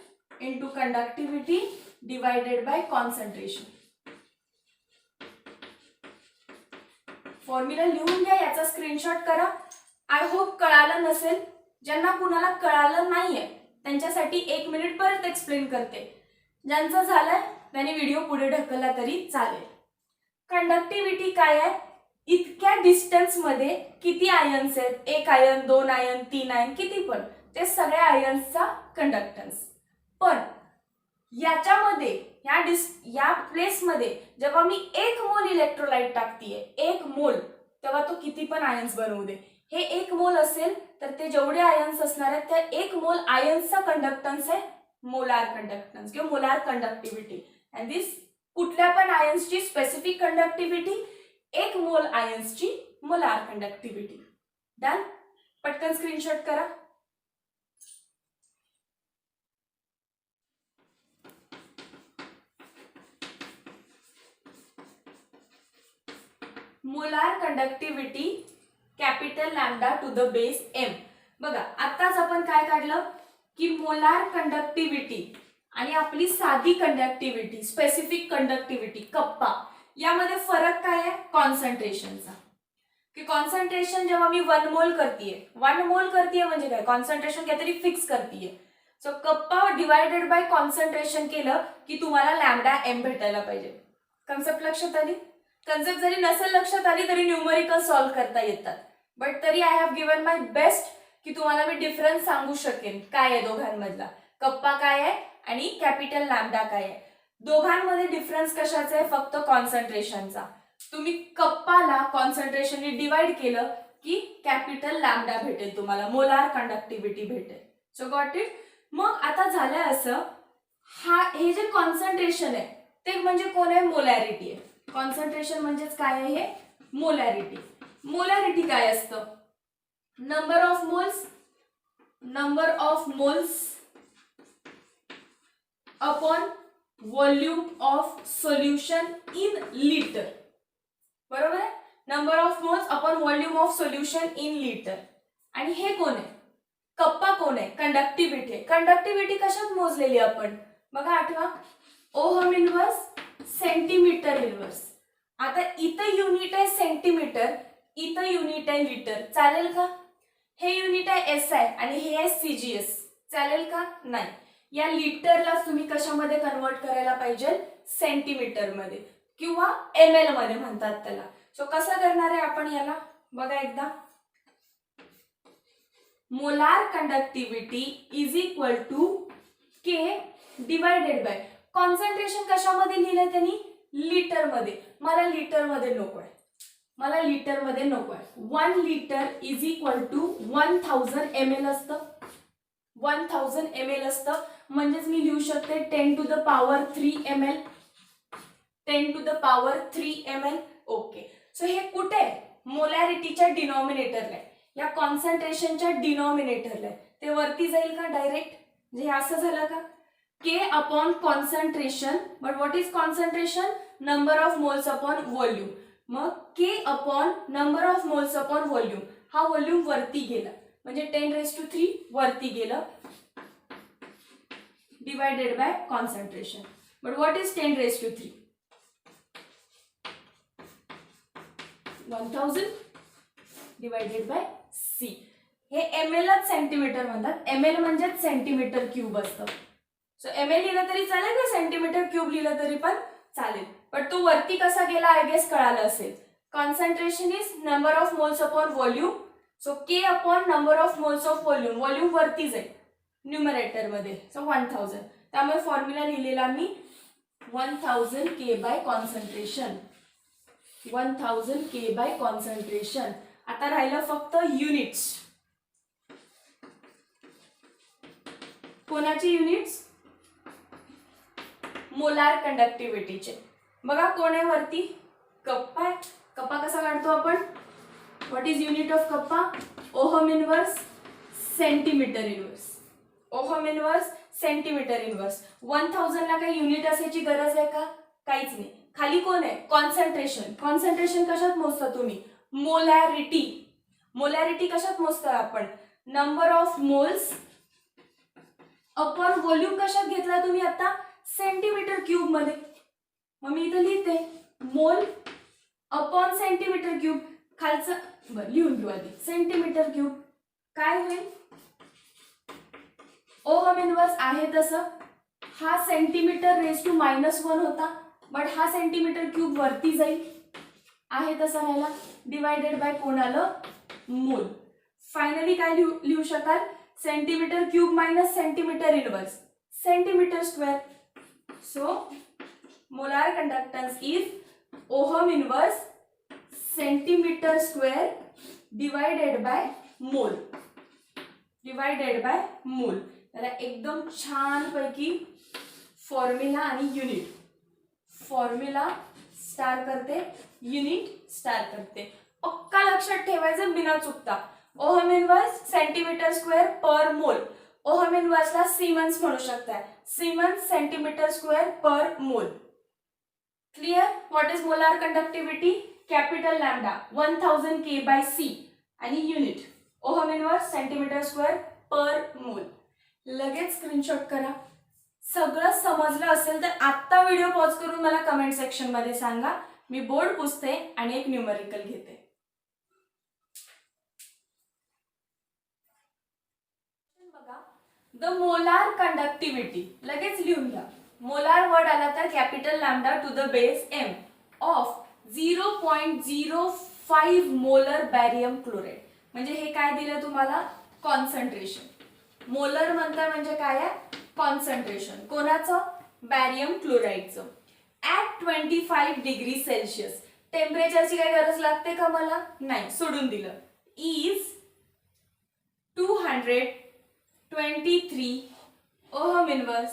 into conductivity divided by concentration. Formula लिहून घ्या, याचा स्क्रीनशॉट करा. आय होप कळालं नसेल. ज्यांना कुणाला कळालं नाहीये त्यांच्यासाठी 1 मिनिट परत एक्सप्लेन करते. ज्यांचं झालंय त्यांनी व्हिडिओ पुढे ढकलला तरी चालेल. कंडक्टिव्हिटी काय आहे? इतक्या डिस्टन्स मध्ये किती आयन्स आहेत? 1 आयन 2 आयन 3 आयन किती पण ते सगळ्या आयन्सचा कंडक्टन्स. पण याच्यामध्ये या प्लेसमध्ये जेव्हा मी 1 मोल इलेक्ट्रोलाइट टाकतीये 1 मोल, तेव्हा तो किती पण आयन्स बनवू दे. हे 1 मोल असेल तर ते जेवढे आयन्स असणार आहेत त्या 1 मोल आयन्सचा कंडक्टन्स आहे मोलार कंडक्टन्स किंवा मोलार कंडक्टिव्हिटी. अँड दिस कुठल्या पण आयन्सची स्पेसिफिक कंडक्टिव्हिटी 1 मोल आयन्सची मोलार कंडक्टिव्हिटी. डन. पटकन स्क्रीनशॉट करा. Molar conductivity capital lambda to the base m. बघा आताच आपण काय काढलं की मोलार कंडक्टिव्हिटी आणि आपली साधी कंडक्टिव्हिटी स्पेसिफिक कंडक्टिव्हिटी कप्पा यामध्ये फरक काय आहे? कॉन्सन्ट्रेशनचा. की कॉन्सन्ट्रेशन जेव्हा मी 1 मोल करतीये म्हणजे काय? कॉन्सन्ट्रेशन काहीतरी फिक्स करतीये. सो कप्पा डिवायडेड बाय कॉन्सन्ट्रेशन केलं की तुम्हाला लॅम्डा m भेटायला पाहिजे. कन्सेप्ट लक्षात आली? कन्सेप्ट जरी नसेल लक्षात आली तरी न्यूमरिकल सॉल्व्ह करता येतात. बट तरी I have given my best की तुम्हाला मी डिफरन्स सांगू शकेन काय आहे दोघांमधला. कप्पा काय आहे आणि कॅपिटल लॅम्डा काय आहे. दोघांमध्ये डिफरन्स कशाचा आहे? फक्त कॉन्सन्ट्रेशनचा. तुम्ही कप्पाला कॉन्सन्ट्रेशनने डिवाइड केलं की कॅपिटल लॅम्डा भेटेल, तुम्हाला मोलार कंडक्टिव्हिटी भेटेल. So got it. मग आता झालंय असं, हे जे कॉन्सन्ट्रेशन आहे ते म्हणजे कोण आहे? मोलॅरिटी आहे. कॉन्सन्ट्रेशन म्हणजेच काय आहे? हे मोलॅरिटी. मोलॅरिटी काय असतं? Number of moles upon volume of solution in litre. बरोबर आहे? Number of moles upon volume of solution in litre. आणि हे कोण आहे? कप्पा कोण आहे? कंडक्टिव्हिटी आहे. कंडक्टिव्हिटी कशात मोजलेली आपण? बघा आठवा, ओहम इन्व्हर्स सेंटीमीटर इन्व्हर्स. आता इथं युनिट आहे सेंटीमीटर, इथं युनिट आहे लिटर. चालेल का? हे युनिट आहे SI आणि हे आहे CGS. चालेल का? नाही. या लिटरला तुम्ही कशामध्ये कन्वर्ट करायला पाहिजे? सेंटीमीटर मध्ये किंवा ml मध्ये म्हणतात त्याला. सो कसं करणार आहे आपण याला? बघा एकदा. Molar conductivity is equal to K divided by concentration कशामध्ये लिहिलंय त्यांनी? लिटर मध्ये. मला लिटर मध्ये नकोय. 1 litre is equal to 1000 ml असतं. 1000 ml असतं म्हणजेच मी लिहू शकते 10 to the power 3 ml. 10 to the power 3 ml. Okay. So हे कुठे आहे? मोलॅरिटीच्या डिनॉमिनेटरला आहे. या कॉन्सन्ट्रेशनच्या डिनॉमिनेटरला आहे. ते वरती जाईल का डायरेक्ट? म्हणजे असं झालं का? K upon concentration. But what is concentration? Number of moles upon volume. मग K upon number of moles upon volume, हा व्हॉल्यूम वरती गेला म्हणजे 10⁻³ वरती गेलं divided by concentration. But what is 10⁻³ 1000 divided by C. हे ml सेंटीमीटर म्हणतात. ml म्हणजे सेंटीमीटर क्यूब असतं. सो ml लिहिलं तरी चालेल किंवा सेंटीमीटर क्यूब लिहिलं तरी पण चालेल. पण तो वरती कसा गेला आय गेस कळालं असेल. Concentration is number of moles upon volume. So K upon number of moles of volume. Volume वरती जाईल न्यूमरेटर मध्ये. सो 1000. त्यामुळे फॉर्म्युला लिहिलेला मी 1000 K bye concentration. 1000 K bye concentration. आता राहिलं फक्त युनिट्स. कोणाचे युनिट्स? मोलार कंडक्टिव्हिटीचे. बघा कोण आहे वरती? कप्पा आहे. कप्पा कसा काढतो आपण? व्हॉट इज युनिट ऑफ कप्पा? Ohm inverse centimetre inverse. Ohm inverse centimetre inverse. 1000 ला काही युनिट असायची गरज आहे का? काहीच नाही. खाली कोण आहे? कॉन्सन्ट्रेशन. कॉन्सन्ट्रेशन कशात मोजता तुम्ही? मोलॅरिटी. मोलॅरिटी कशात मोजता आपण? Number of moles upon volume कशात घेतला तुम्ही आता? सेंटीमीटर क्यूब मध्ये. मग मी इथं लिहिते मोल अपॉन सेंटीमीटर क्यूब. खालचं बरं लिहून घेऊ आधी. सेंटीमीटर क्यूब काय होईल? ओहम इनवर्स आहे तसं. हा सेंटीमीटर⁻⁻1 होता बट हा सेंटीमीटर क्यूब वरती जाईल आहे तसं राहिला डिवायडेड बाय कोण आलं? मोल. फायनली काय लिहू शकाल? Centimetre cube minus centimetre inverse centimetre square. So molar conductance is ohm inverse centimetre square divided by mole. Divided by mole. त्याला एकदम छान पैकी फॉर्म्युला आणि युनिट. फॉर्म्युला स्टार करते, युनिट स्टार करते. पक्का लक्षात ठेवायचं बिना चुकता. Ohm inverse centimetre square per मोल. ओहम इनवर्सला सिमन्स म्हणू शकताय. Simmons centimetre square per mole. Clear? What is molar conductivity? Capital lambda 1000 K by C आणि unit ohm inverse centimetre square per mole. लगेच स्क्रीनशॉट करा. सगळं समजलं असेल तर आत्ता व्हिडिओ पॉज करून मला कमेंट सेक्शन मध्ये सांगा. मी बोर्ड पुसते आणि एक न्यूमरिकल घेते. बघा, द मोलार कंडक्टिव्हिटी लगेच लिहून घ्या. मोलार वर्ड आला तर capital lambda to the base m of 0.05 molar barium chloride. म्हणजे हे काय दिलं तुम्हाला? कॉन्सन्ट्रेशन. मोलर म्हणता म्हणजे काय आहे? कॉन्सन्ट्रेशन. कोणाचं? बॅरियम क्लोराइडचं. At 25 degree Celsius. टेम्परेचरची काय गरज लागते का मला? नाही, सोडून दिलं. Is 223 ohm inverse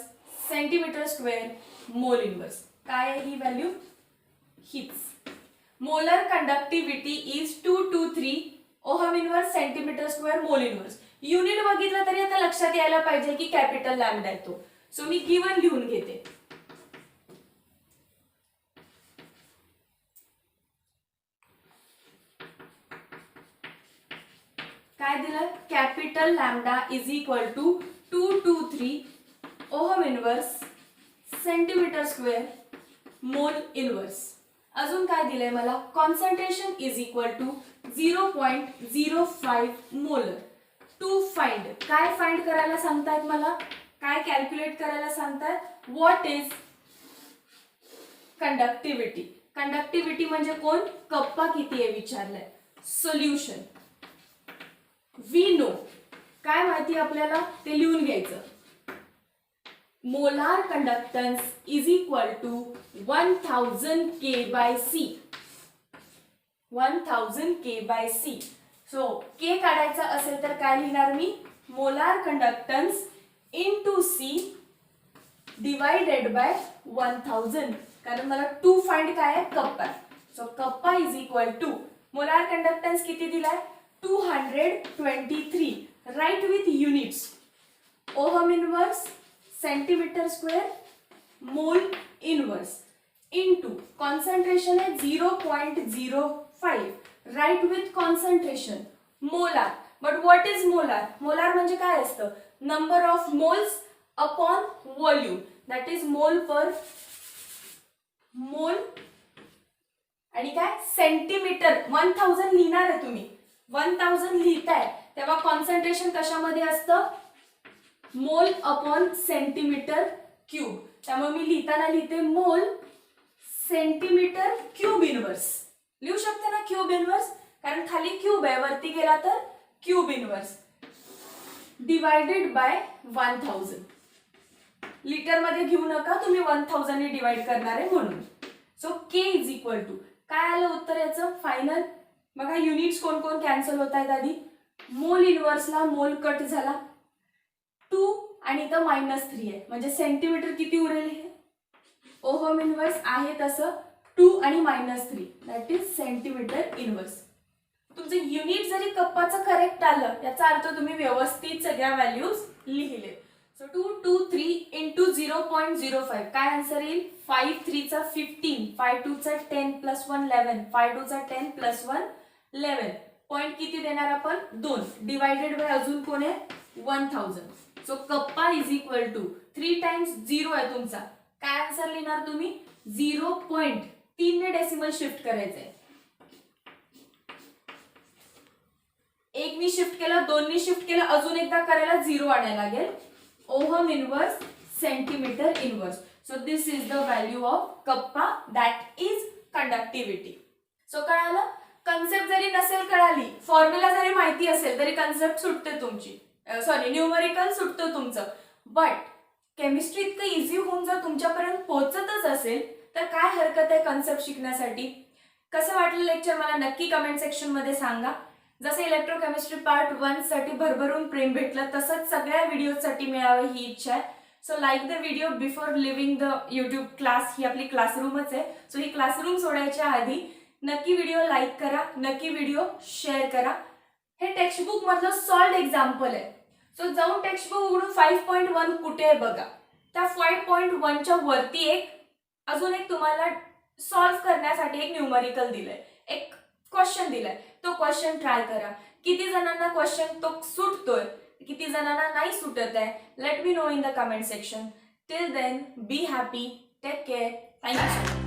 centimetre square mole inverse. काय आहे ही व्हॅल्यू? हीच. Molar conductivity is 223 ohm inverse centimetre square mole inverse. Unit बघितलं तरी आता लक्षात यायला पाहिजे की कॅपिटल लॅम्डा येतो. सो मी गिवन लिहून घेते. काय दिलं? Capital lambda is equal to 223 ohm inverse centimetre square mole inverse. अजून काय दिलंय मला? Concentration is equal to 0.05 molar. To find. काय फाइंड करायला सांगतायत मला? काय कॅल्क्युलेट करायला सांगतायत? What is conductivity. कंडक्टिव्हिटी म्हणजे कोण? कप्पा किती आहे विचारलंय. Solution we know. काय माहिती आपल्याला ते लिहून घ्यायचं. Molar conductance is equal to 1000 K by C. 1000 K by C. So K काढायचा असेल तर काय लिहिणार मी? Molar conductance into C divided by 1000. कारण मला टू फाइंड काय आहे? Kappa. So kappa is equal to molar conductance किती दिलाय? 223. Write with units. Ohm inverse centimetre square mole inverse. Into concentration आहे 0.05, write with concentration molar. But what is molar? Molar म्हणजे काय असतं? Number of moles upon volume, that is mole per मोल. आणि काय centimetre 1000 लिहिणार आहे तुम्ही, 1000 लिहिताय तेव्हा कॉन्सन्ट्रेशन कशामध्ये असतं? Mole upon centimetre cube. त्यामुळे मी लिहिताना लिहिते मोल सेंटीमीटर क्यूब इनवर्स. लिहू शकते ना क्यूब इनवर्स, कारण खाली क्यूब आहे, वरती गेला तर cube inverse divided by 1000. Litre मध्ये घेऊ नका तुम्ही, 1000 ने डिवाइड करणार आहे म्हणून. So K is equal to काय आलं उत्तर याचं फायनल? बघा युनिट्स कोण कोण कॅन्सल होत आहेत आधी. मोल इनवर्सला मोल कट झाला 2 आणि इथं -3 आहे, म्हणजे सेंटीमीटर किती उरेल? हे ओहम इनवर्स आहे तसं 2 आणि -3, दॅट इज सेंटीमीटर इनवर्स. तुमचं युनिट जरी कप्पाचं करेक्ट आलं याचा अर्थ तुम्ही व्यवस्थित सगळ्या व्हॅल्यूज लिहिले. सो 223 इंटू 0.05 काय आन्सर येईल? 5 3 चा 15, 5 2 चा 10 प्लस 1 11, 5 2 चा 10 प्लस 1 11. पॉइंट किती देणार आपण? 2 डिवायडेड बाय अजून कोण आहे? 1000. So kappa is equal to 3 times 0 आहे तुमचा. काय आन्सर लिहिणार तुम्ही? 0.3 ने डेसिमल शिफ्ट करायचंय. 1 नी शिफ्ट केलं, 2 नी शिफ्ट केलं, अजून एकदा करायला 0 आणायला लागेल. Ohm inverse centimetre inverse. So this is the value of कप्पा, दॅट इज कंडक्टिव्हिटी. सो कळालं? कन्सेप्ट जरी नसेल कळाली, फॉर्म्युला जरी माहिती असेल तरी कन्सेप्ट सुटते तुमची, सॉरी न्यूमरिकल सुटतं तुमचं. बट केमिस्ट्री इतकं इझी होऊन जर तुमच्यापर्यंत पोहोचतच असेल तर काय हरकत आहे कन्सेप्ट शिकण्यासाठी? कसं वाटलं लेक्चर मला नक्की कमेंट सेक्शन मध्ये सांगा. जसं इलेक्ट्रोकेमिस्ट्री पार्ट 1 साठी भरभरून प्रेम भेटलं तसंच सगळ्या व्हिडिओसाठी मिळावं ही इच्छा आहे. So like the video before leaving the YouTube class. ही आपली क्लासरूमच आहे. सो ही क्लासरूम सोडायच्या आधी नक्की व्हिडिओ लाईक करा, नक्की व्हिडिओ शेअर करा. हे टेक्स्टबुक मधलं सॉल्ड एक्झाम्पल आहे. सो जाऊन टेक्स्टबुक उघडून 5.1 कुठे आहे बघा. त्या 5.1 च्या वरती अजून एक तुम्हाला सॉल्व्ह करण्यासाठी एक न्यूमरिकल दिलंय, एक क्वेश्चन दिलाय. तो क्वेश्चन ट्राय करा. किती जणांना क्वेश्चन तो सुटतोय, किती जणांना नाही सुटत आहे, let me know in the comment section. Till then be happy, take care, thank you.